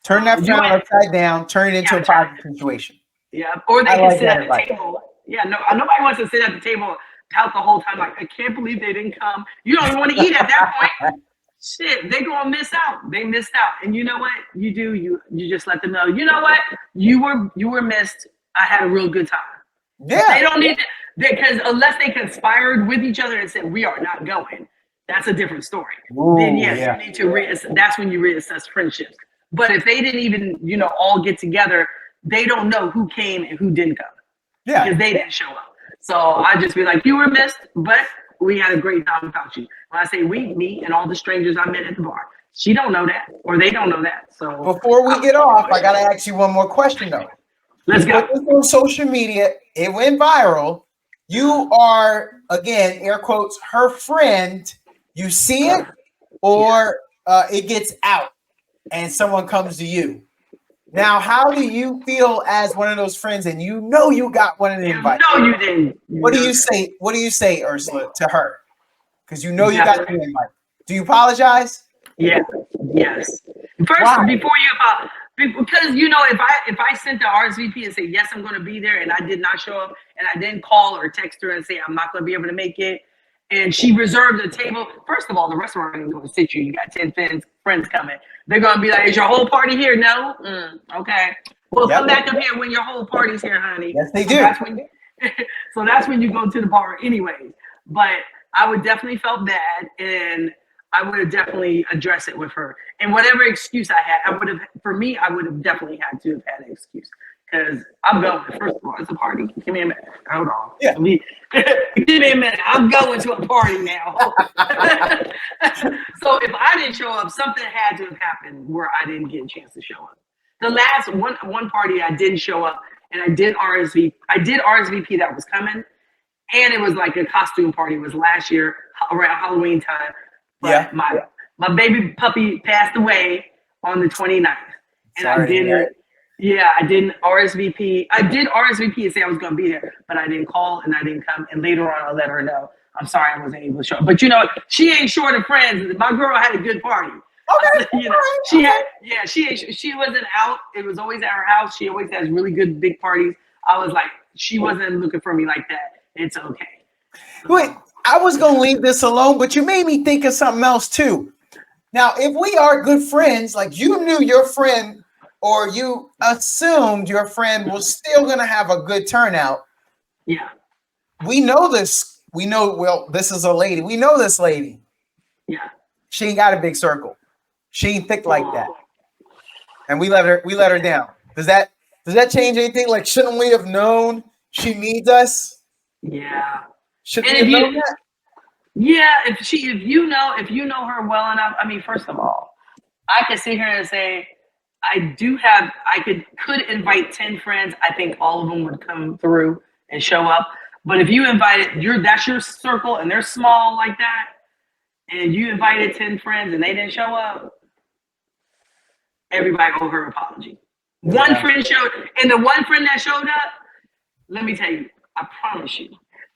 Turn that frown upside down. Turn it into a positive situation. Yeah. Or they can sit at the table. Yeah. No, nobody wants to sit at the table, pout the whole time like, I can't believe they didn't come. You don't even want to eat at that point. Shit, they're gonna miss out. They missed out. And you know what? You do. You just let them know. You know what? You were missed. I had a real good time. Yeah. They don't need to, because unless they conspired with each other and said we are not going, that's a different story. Ooh, then yes, you need to that's when you reassess friendships. But if they didn't even, all get together, they don't know who came and who didn't come. Yeah. Because they didn't show up. So I just be like, you were missed, but we had a great time without you. When I say we, me and all the strangers I met at the bar, she don't know that, or they don't know that. So before we get off, I gotta ask you one more question though. Let's go. Put this on social media. It went viral. You are, again, air quotes, her friend. You see it, or it gets out and someone comes to you. Now, how do you feel as one of those friends, and you got one of the invites? No, you didn't. What do you say? What do you say, Ursula, to her? Because you got the invite. Do you apologize? Yeah. Yes. First, Why? before you apologize, because if I sent the RSVP and say yes, I'm going to be there, and I did not show up, and I didn't call or text her and say I'm not going to be able to make it, and she reserved a table. First of all, the restaurant ain't going to sit you. You got 10 friends coming. They're going to be like, is your whole party here? No? Okay. Well, come back up here when your whole party's here, honey. Yes, they do. So that's when you go to the bar anyways. But I would definitely felt bad, and I would have definitely addressed it with her. And whatever excuse I had, I would have definitely had to have had an excuse. Because I'm going, first of all, it's a party. Give me a minute. Hold on. Yeah. Give me a minute. I'm going to a party now. So if I didn't show up, something had to have happened where I didn't get a chance to show up. The last one party I didn't show up, and I did RSVP that was coming, and it was like a costume party. It was last year around Halloween time. But my baby puppy passed away on the 29th. And I didn't RSVP. I did RSVP and say I was going to be there, but I didn't call and I didn't come. And later on, I let her know, I'm sorry I wasn't able to show up. But she ain't short of friends. My girl had a good party. Okay. She wasn't out. It was always at her house. She always has really good big parties. I was like, she wasn't looking for me like that. It's okay. Wait, I was going to leave this alone, but you made me think of something else too. Now, if we are good friends, like you knew your friend or you assumed your friend was still going to have a good turnout. Yeah. We know this. This is a lady. We know this lady. Yeah. She ain't got a big circle. She ain't thick like that. And we let her down. Does that change anything? Like, shouldn't we have known she needs us? Yeah. Shouldn't we have known that? Yeah, if you know her well enough, I mean, first of all, I could sit here and say, I could invite 10 friends. I think all of them would come through and show up. But if you invited that's your circle and they're small like that, and you invited 10 friends and they didn't show up, everybody owe her apology. One friend showed, and the one friend that showed up, let me tell you, I promise you,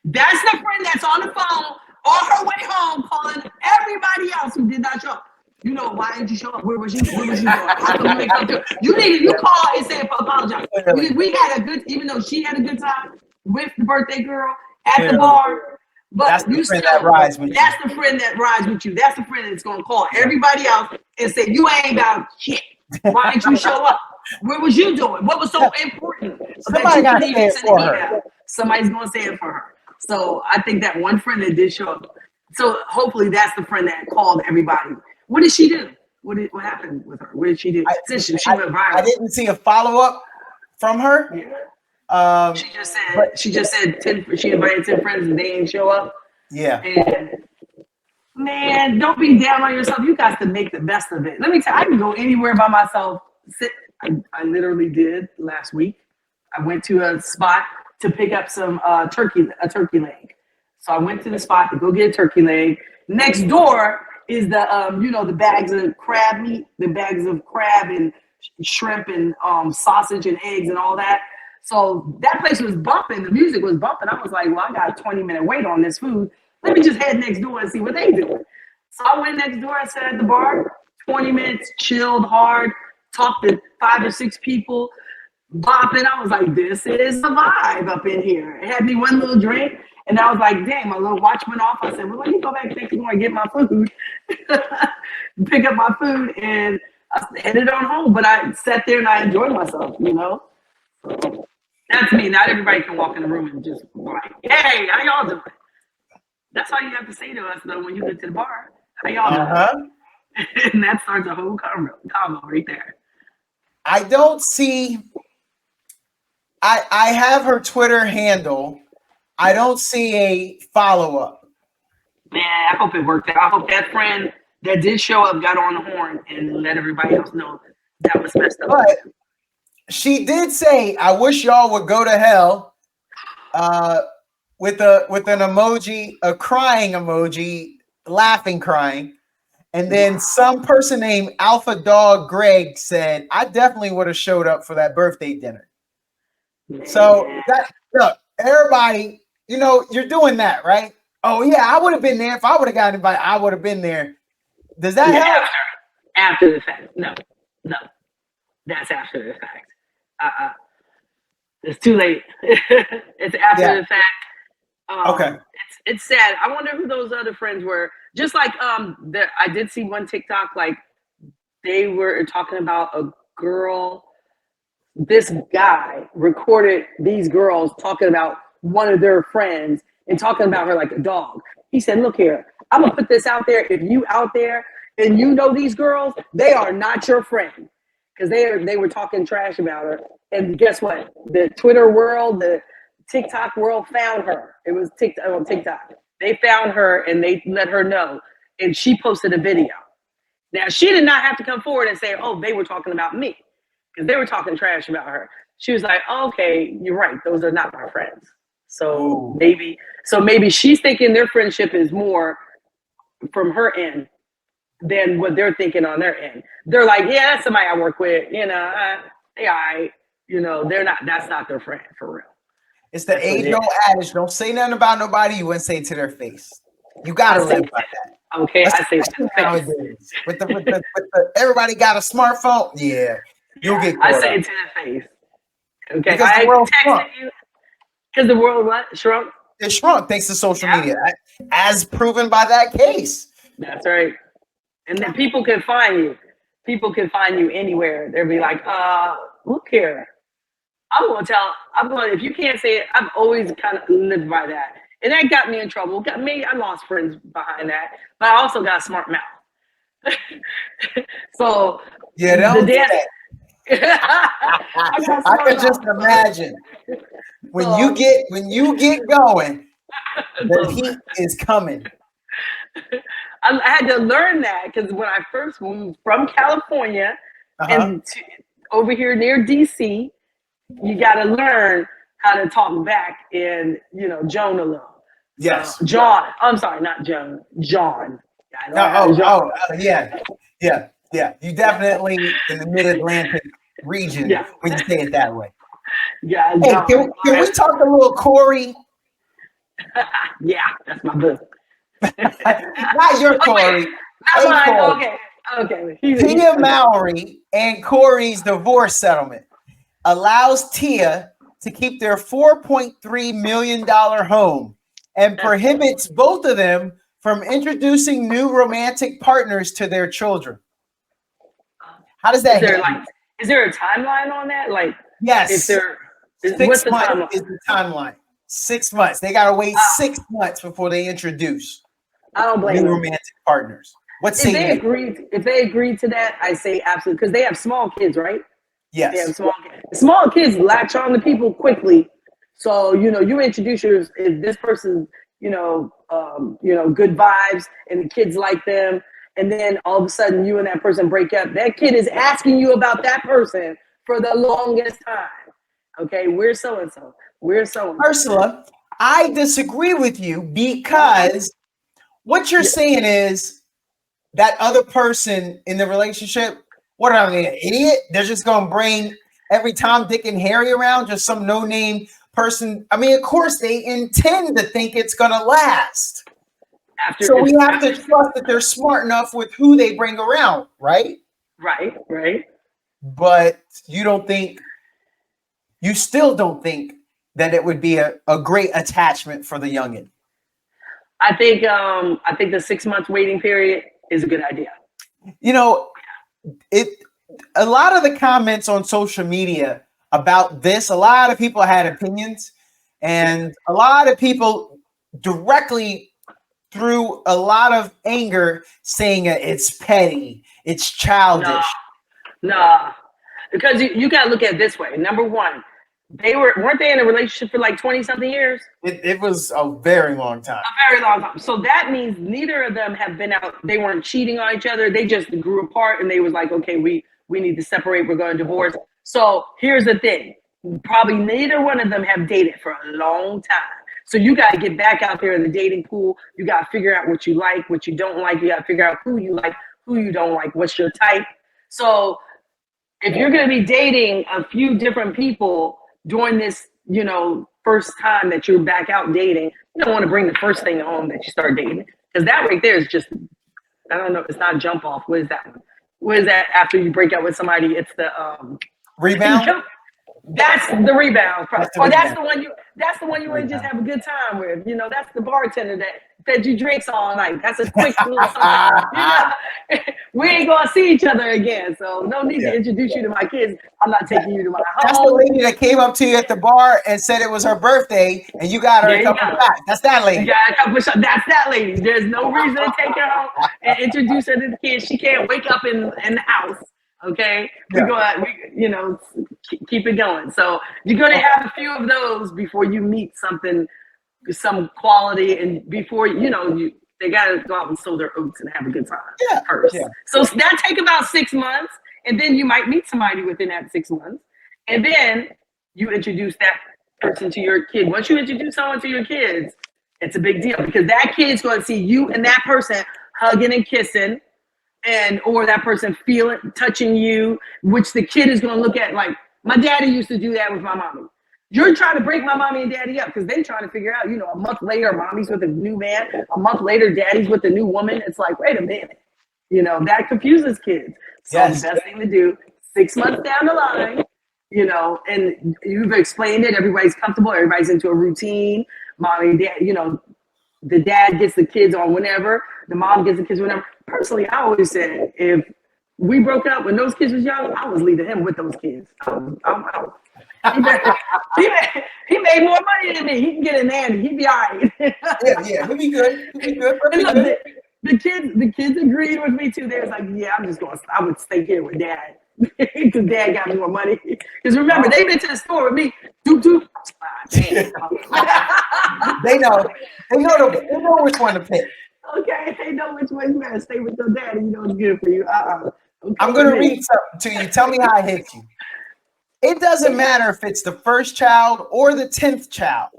that's the friend that's on the phone on her way home calling everybody else who did not show up. Why didn't you show up? Where was you? Where was you going? How come you didn't come through? You call and say apologize. We had a good, even though she had a good time with the birthday girl at the bar. But that's the friend that rides with you. That's the friend that rides with you. That's the friend that's gonna call everybody else and say, you ain't about shit. Why didn't you show up? What was you doing? What was so important? Somebody got to say it for her. Somebody's gonna say it for her. So I think that one friend that did show up. So hopefully that's the friend that called everybody. What did she do? What happened with her? What did she do? She went viral. I didn't see a follow-up from her. Yeah. She just said 10. She invited 10 friends and they ain't show up. Yeah. And man, don't be down on yourself. You got to make the best of it. Let me tell you, I can go anywhere by myself. I literally did last week. I went to a spot to pick up some a turkey leg. So I went to the spot to go get a turkey leg. Next door is the the bags of crab meat, the bags of crab and shrimp and sausage and eggs and all that. So that place was bumping. The music was bumping. I was like, well, I got a 20-minute wait on this food. Let me just head next door and see what they doing. So I went next door. I sat at the bar, 20 minutes, chilled hard, talked to 5 or 6 people, bopping. I was like, this is a vibe up in here. It had me one little drink, and I was like, dang, my little watch went off. I said, well, let me go back next door and get my food, pick up my food, and I headed on home. But I sat there and I enjoyed myself, So that's me. Not everybody can walk in the room and just like, hey, how y'all doing? That's all you have to say to us, though, when you get to the bar. How y'all doing? And that starts a whole combo right there. I don't see. I have her Twitter handle. I don't see a follow-up. Man, I hope it worked out. I hope that friend that did show up got on the horn and let everybody else know that was messed up. But she did say, I wish y'all would go to hell, with an emoji, a crying emoji, laughing, crying. And then some person named Alpha Dog Greg said, I definitely would have showed up for that birthday dinner. Man. So look, everybody, you're doing that, right? Oh yeah, I would have been there if I would have gotten invited. I would have been there. Does that help? After the fact. No. That's after the fact. It's too late. It's after the fact. Okay. It's sad. I wonder who those other friends were. Just like I did see one TikTok, like they were talking about a girl. This guy recorded these girls talking about one of their friends and talking about her like a dog. He said, look here, I'm gonna put this out there. If you out there and you know these girls, they are not your friend. Because they were talking trash about her. And guess what? The Twitter world, the TikTok world found her. It was on TikTok. They found her and they let her know. And she posted a video. Now, she did not have to come forward and say, oh, they were talking about me. Because they were talking trash about her. She was like, oh, okay, you're right. Those are not my friends. So maybe she's thinking their friendship is more from her end than what they're thinking on their end. They're like, yeah, that's somebody I work with. They all right. They're not. That's not their friend for real. It's the age-old adage: don't say nothing about nobody you wouldn't say to their face. You gotta live by that. Okay, I say to the face. With the everybody got a smartphone. Yeah, you'll get. I say it to the face. Okay, because I texted you. Because the world shrunk. It shrunk thanks to social media, as proven by that case. That's right. And then people can find you. People can find you anywhere. They'll be like, look here. If you can't say it, I've always kind of lived by that. And that got me in trouble. I lost friends behind that. But I also got a smart mouth. So yeah, don't do that. I can just imagine when you get going, the heat is coming. I had to learn that because when I first moved from California and over here near DC, you got to learn how to talk back in, Joan a little. Yes. John. I'm sorry, not Joan. John. Yeah. You definitely in the Mid-Atlantic region when you say it that way. Yeah. Hey, can we talk a little Corey? Yeah, that's my book. Not your Corey. Okay. Tia Mowry and Corey's divorce settlement allows Tia to keep their $4.3 million home and prohibits both of them from introducing new romantic partners to their children. How does that hit? Is there a timeline on that? Yes. If there, 6 months is the timeline. 6 months. They gotta wait 6 months before they introduce. I don't blame new them. Romantic partners. If they agreed to that, I say absolutely, because they have small kids, right? Yes. Damn small kids latch on to people quickly. So, you introduce if this person, good vibes and the kids like them. And then all of a sudden you and that person break up. That kid is asking you about that person for the longest time. Okay, we're so-and-so. We're so-and-so. Ursula, I disagree with you because what you're saying is that other person in the relationship, what are they, an idiot? They're just going to bring every Tom, Dick, and Harry around, just some no-name person. I mean, of course, they intend to think it's going to last. So we have to trust that they're smart enough with who they bring around, right? Right. But you still don't think that it would be a great attachment for the youngin. I think the 6 months waiting period is a good idea. A lot of the comments on social media about this, a lot of people had opinions, and a lot of people directly threw a lot of anger saying it's petty, it's childish. Nah. Because you gotta look at it this way. Number one, weren't they in a relationship for like 20-something years? It was a very long time. A very long time. So that means neither of them have been out. They weren't cheating on each other. They just grew apart and they was like, okay, we need to separate. We're going to divorce. So here's the thing. Probably neither one of them have dated for a long time. So you got to get back out there in the dating pool. You got to figure out what you like, what you don't like. You got to figure out who you like, who you don't like, what's your type. So if you're going to be dating a few different people during this, first time that you're back out dating, you don't want to bring the first thing home that you start dating. Because that right there is just, I don't know, it's not jump off. What is that one? What is that after you break up with somebody? It's the rebound. That's the rebound. That's the one you want to just Rebound. have a good time with. That's the bartender that fed you drinks all night. That's a quick little something. We ain't gonna see each other again, so no need to introduce you to my kids. I'm not taking you to my home. That's the lady that came up to you at the bar and said it was her birthday, and you got her a couple of shots. That's that lady. You got a couple of shots. That's that lady. There's no reason to take her home and introduce her to the kids. She can't wake up in the house. Okay, we keep it going. So you're gonna have a few of those before you meet some quality, and before they gotta go out and sow their oats and have a good time first. Yeah. So that take about 6 months, and then you might meet somebody within that 6 months, and then you introduce that person to your kid. Once you introduce someone to your kids, it's a big deal because that kid's gonna see you and that person hugging and kissing. Or that person touching you, which the kid is going to look at like, my daddy used to do that with my mommy. You're trying to break my mommy and daddy up because they're trying to figure out, a month later, mommy's with a new man. A month later, daddy's with a new woman. It's like, wait a minute. That confuses kids. So the best thing to do, 6 months down the line, and you've explained it. Everybody's comfortable. Everybody's into a routine. Mommy, dad, the dad gets the kids on whenever. The mom gets the kids whenever. Personally, I always said if we broke up when those kids was young, I was leaving him with those kids. He made more money than me. He can get a nanny. He'd be all right. He'll be good. The kids agreed with me too. They was like, yeah, I would stay here with dad. Because dad got more money. Because remember, they've been to the store with me. Doop doop. They know which one to pick. Okay, they know which one's better. Stay with your daddy. It's good for you. Okay, I'm gonna read something to you. Tell me how it hits you. It doesn't matter if it's the first child or the 10th child.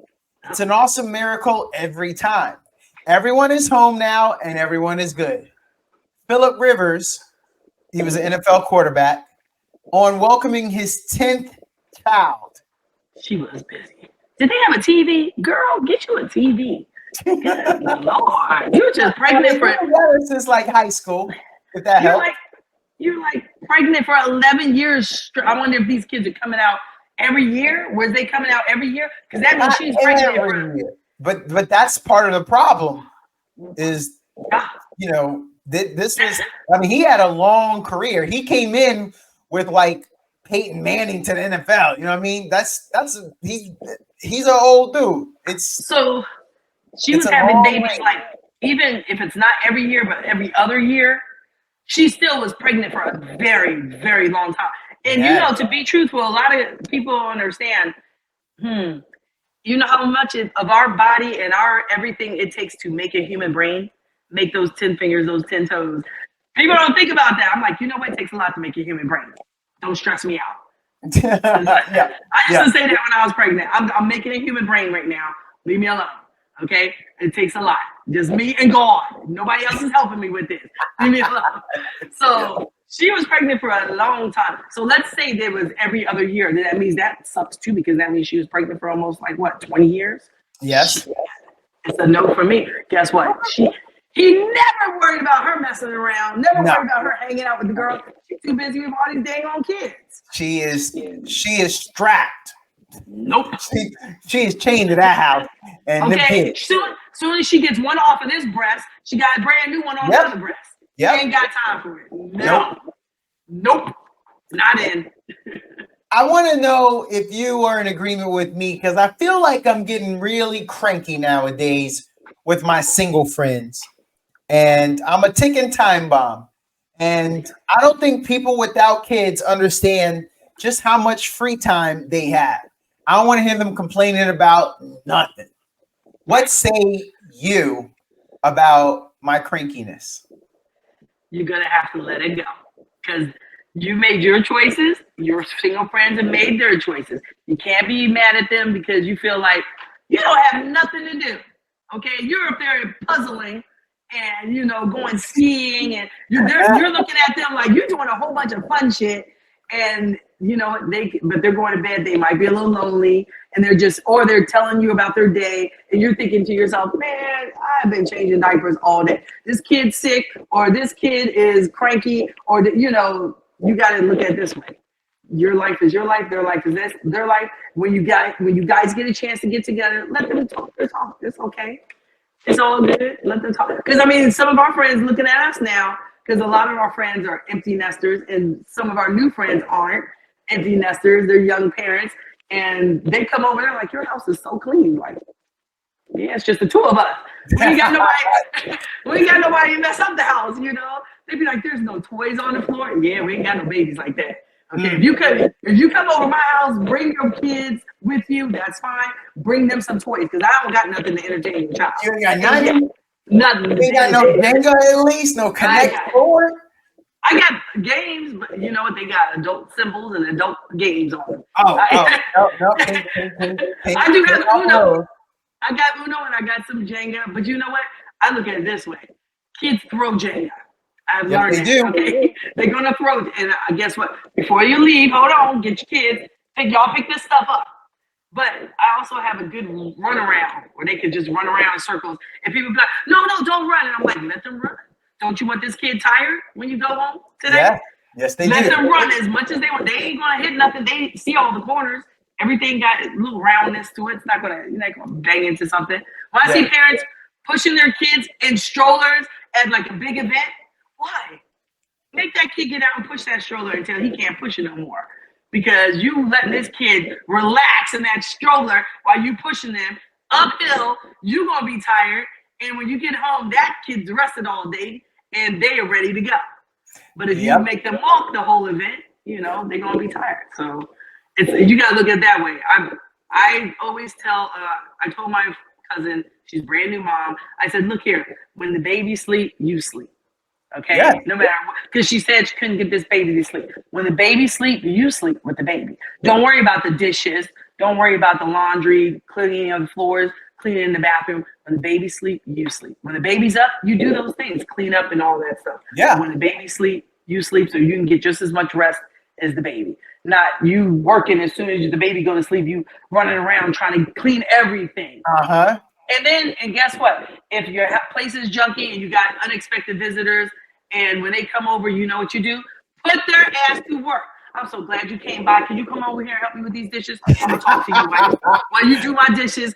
It's an awesome miracle every time. Everyone is home now and everyone is good. Phillip Rivers, he was an NFL quarterback, on welcoming his 10th child. She was busy. Did they have a TV? Girl, get you a TV. Good Lord, you were just pregnant for since like high school. If that helps. You're like pregnant for 11 years. I wonder if these kids are coming out every year. Was they coming out every year? Because that means she's pregnant every year. But that's part of the problem. Is this was. I mean, he had a long career. He came in with like Peyton Manning to the NFL. You know what I mean? He's an old dude. She was having babies like, even if it's not every year, but every other year, she still was pregnant for a very, very long time. And to be truthful, a lot of people don't understand. You know how much of our body and our everything it takes to make a human brain, make those 10 fingers, those 10 toes. People don't think about that. I'm like, you know what? It takes a lot to make a human brain. Don't stress me out. Yeah. I used to say that when I was pregnant. I'm making a human brain right now. Leave me alone. Okay? It takes a lot. Just me and God. Nobody else is helping me with this. Leave me alone. So she was pregnant for a long time. So let's say there was every other year. Then that means that sucks too, because that means she was pregnant for almost 20 years? Yes. It's a no for me. Guess what? He never worried about her messing around. Never worried about her hanging out with the girl. She's too busy with all these dang on kids. She is strapped. Nope. She is chained to that house. And okay. Soon as she gets one off of this breast, she got a brand new one on the other breast. She ain't got time for it. No. Nope. Not in. I want to know if you are in agreement with me, because I feel like I'm getting really cranky nowadays with my single friends. And I'm a ticking time bomb. And I don't think people without kids understand just how much free time they have. I don't want to hear them complaining about nothing. What say you about my crankiness? You're going to have to let it go. Because you made your choices. Your single friends have made their choices. You can't be mad at them because you feel like you don't have nothing to do. Okay? You're up there puzzling and going skiing, and you're looking at them like you're doing a whole bunch of fun shit, and but they're going to bed. They might be a little lonely, and they're telling you about their day, and you're thinking to yourself, man, I've been changing diapers all day. This kid's sick, or this kid is cranky, or you got to look at it this way. Your life is your life. Their life is their life. When you guys get a chance to get together, let them talk. It's okay. It's all good. Let them talk. Because, some of our friends looking at us now, because a lot of our friends are empty nesters, and some of our new friends aren't empty nesters. They're young parents. And they come over there like, your house is so clean. Like, yeah, it's just the two of us. We ain't got nobody to mess up the house, They'd be like, there's no toys on the floor. Yeah, we ain't got no babies like that. Okay, if you come over my house, bring your kids with you. That's fine. Bring them some toys, because I don't got nothing to entertain your child. You ain't got nothing. Nothing. You ain't got no Jenga at least, no Connect Four. I got games, but you know what? They got adult symbols and adult games on them. No. I do have Uno. I got Uno and I got some Jenga, but you know what? I look at it this way: kids throw Jenga. I've learned they that. do. Okay? They're gonna throw it, and guess what? Before you leave, hold on, get your kids. Y'all pick this stuff up. But I also have a good run around where they can just run around in circles, and people be like, "No, don't run." And I'm like, "Let them run. Don't you want this kid tired when you go home today?" Yeah. Yes, they Let do. them run as much as they want. They ain't gonna hit nothing. They see all the corners. Everything got a little roundness to it. It's not gonna, you're not gonna bang into something. When I see parents pushing their kids in strollers at like a big event, why? Make that kid get out and push that stroller until he can't push it no more. Because you letting this kid relax in that stroller while you pushing them uphill, you're gonna be tired. And when you get home, that kid's rested all day and they are ready to go. But if you make them walk the whole event, they're gonna be tired. So you gotta look at it that way. I always tell, I told my cousin, she's brand new mom, I said, look here, when the baby sleep, you sleep. Okay? Yeah. No matter what, because she said she couldn't get this baby to sleep. When the baby sleep, you sleep with the baby. Don't worry about the dishes. Don't worry about the laundry, cleaning of the floors, cleaning the bathroom. When the baby sleep, you sleep. When the baby's up, you do those things, clean up and all that stuff. Yeah. When the baby sleep, you sleep so you can get just as much rest as the baby. Not you working as soon as the baby go to sleep, you running around trying to clean everything. Uh-huh. And guess what? If your place is junky and you got unexpected visitors, and when they come over, you know what you do? Put their ass to work. I'm so glad you came by. Can you come over here and help me with these dishes? I'm gonna talk to you while you do my dishes.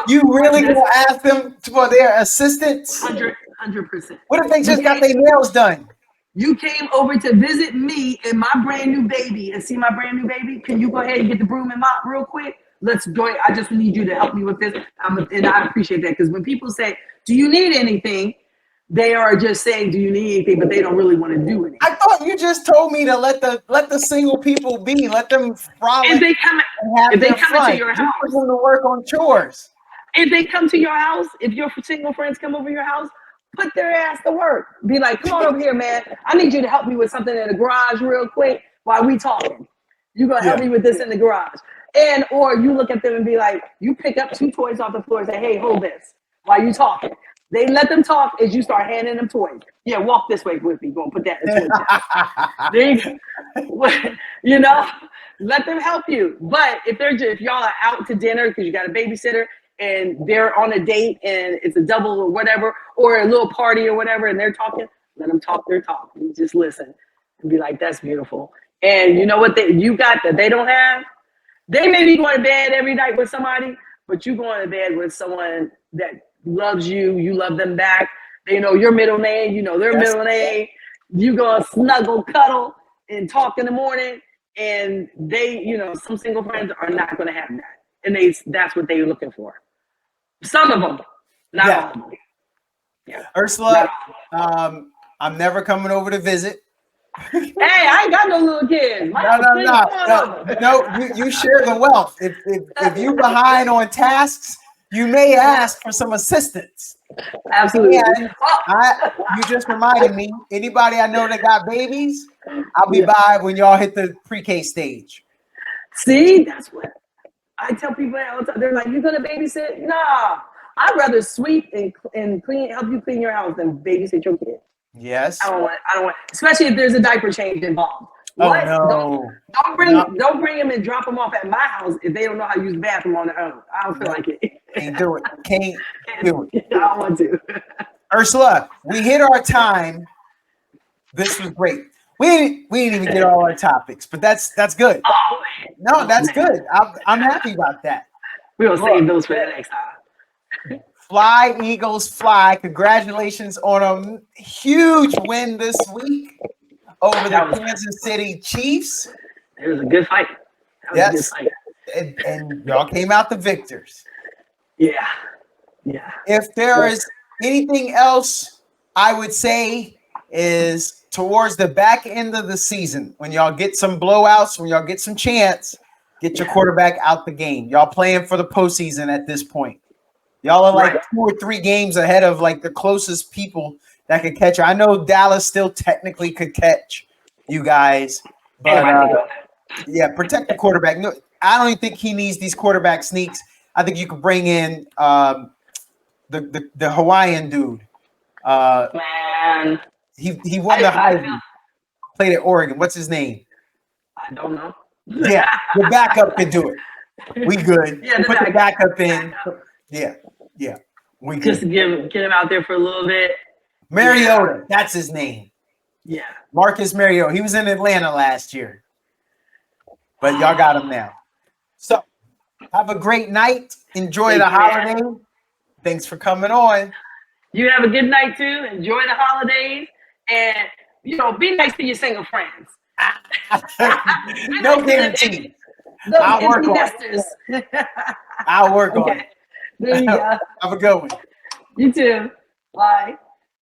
You really gonna ask them for their assistance? 100%. What if they just got their nails done? You came over to visit me and my brand new baby and see my brand new baby. Can you go ahead and get the broom and mop real quick? Let's do it. I just need you to help me with this. And I appreciate that, because when people say, do you need anything? they are just saying, "Do you need anything?" But they don't really want to do anything. I thought you just told me to let the single people be, let them frolic. If they come, and have if they their come fun. into your You house, put them to work on chores. if they come to your house, if your single friends come over your house, put their ass to work. Be like, "Come on over here, man. I need you to help me with something in the garage real quick while we talking. You gonna help me with this in the garage?" And or you look at them and be like, you pick up 2 toys off the floor and say, "Hey, hold this while you talking." They let them talk as you start handing them toys. Yeah, walk this way with me. Go and put that in the toy chest. You know, let them help you. But if y'all are out to dinner because you got a babysitter and they're on a date and it's a double or whatever, or a little party or whatever, and they're talking, let them talk their talk. You just listen and be like, "That's beautiful." And you know what you got that they don't have? They may be going to bed every night with somebody, but you going to bed with someone that loves you. You love them back. They know your middle name. You know their middle name. You gonna snuggle, cuddle, and talk in the morning. And they, some single friends are not going to have that, and that's what they're looking for. Some of them, not all of them. Yeah. Ursula, I'm never coming over to visit. Hey, I ain't got no little kids. No. You share the wealth. If you behind on tasks, you may ask for some assistance. Absolutely. And you just reminded me. Anybody I know that got babies, I'll be by when y'all hit the pre-K stage. See, that's what I tell people all the time. They're like, "You gonna babysit?" Nah, I'd rather sweep and clean, help you clean your house than babysit your kid. Yes. I don't want, especially if there's a diaper change involved. What? Oh no! Don't bring him and drop him off at my house if they don't know how to use the bathroom on their own. I don't feel like it. Can't do it. Can't do it. I don't want to. Ursula, we hit our time. This was great. We didn't even get all our topics, but that's good. Oh, no, that's good. I'm happy about that. We'll save those for the next time. Fly, Eagles, fly. Congratulations on a huge win this week over the Kansas City Chiefs. It was a good fight. Yes. And y'all came out the victors. Yeah. If there is anything else, I would say is towards the back end of the season, when y'all get some blowouts, when y'all get some chance, get your quarterback out the game. Y'all playing for the postseason at this point. Y'all are like 2 or 3 games ahead of like the closest people that could catch you. I know Dallas still technically could catch you guys, but protect the quarterback. No, I don't even think he needs these quarterback sneaks. I think you could bring in the Hawaiian dude. Man, he won the Heisman. Played at Oregon. What's his name? I don't know. Yeah, the backup can do it. We good. Yeah, put the backup in. Yeah. We good. Just get him out there for a little bit. Mariota, that's his name. Yeah. Marcus Mariota. He was in Atlanta last year. But y'all got him now. So have a great night. Enjoy the holiday. Thanks for coming on. You have a good night too. Enjoy the holidays. And be nice to your single friends. No guarantee. I'll work on it. I'll work on it. There you go. Have a good one. You too. Bye.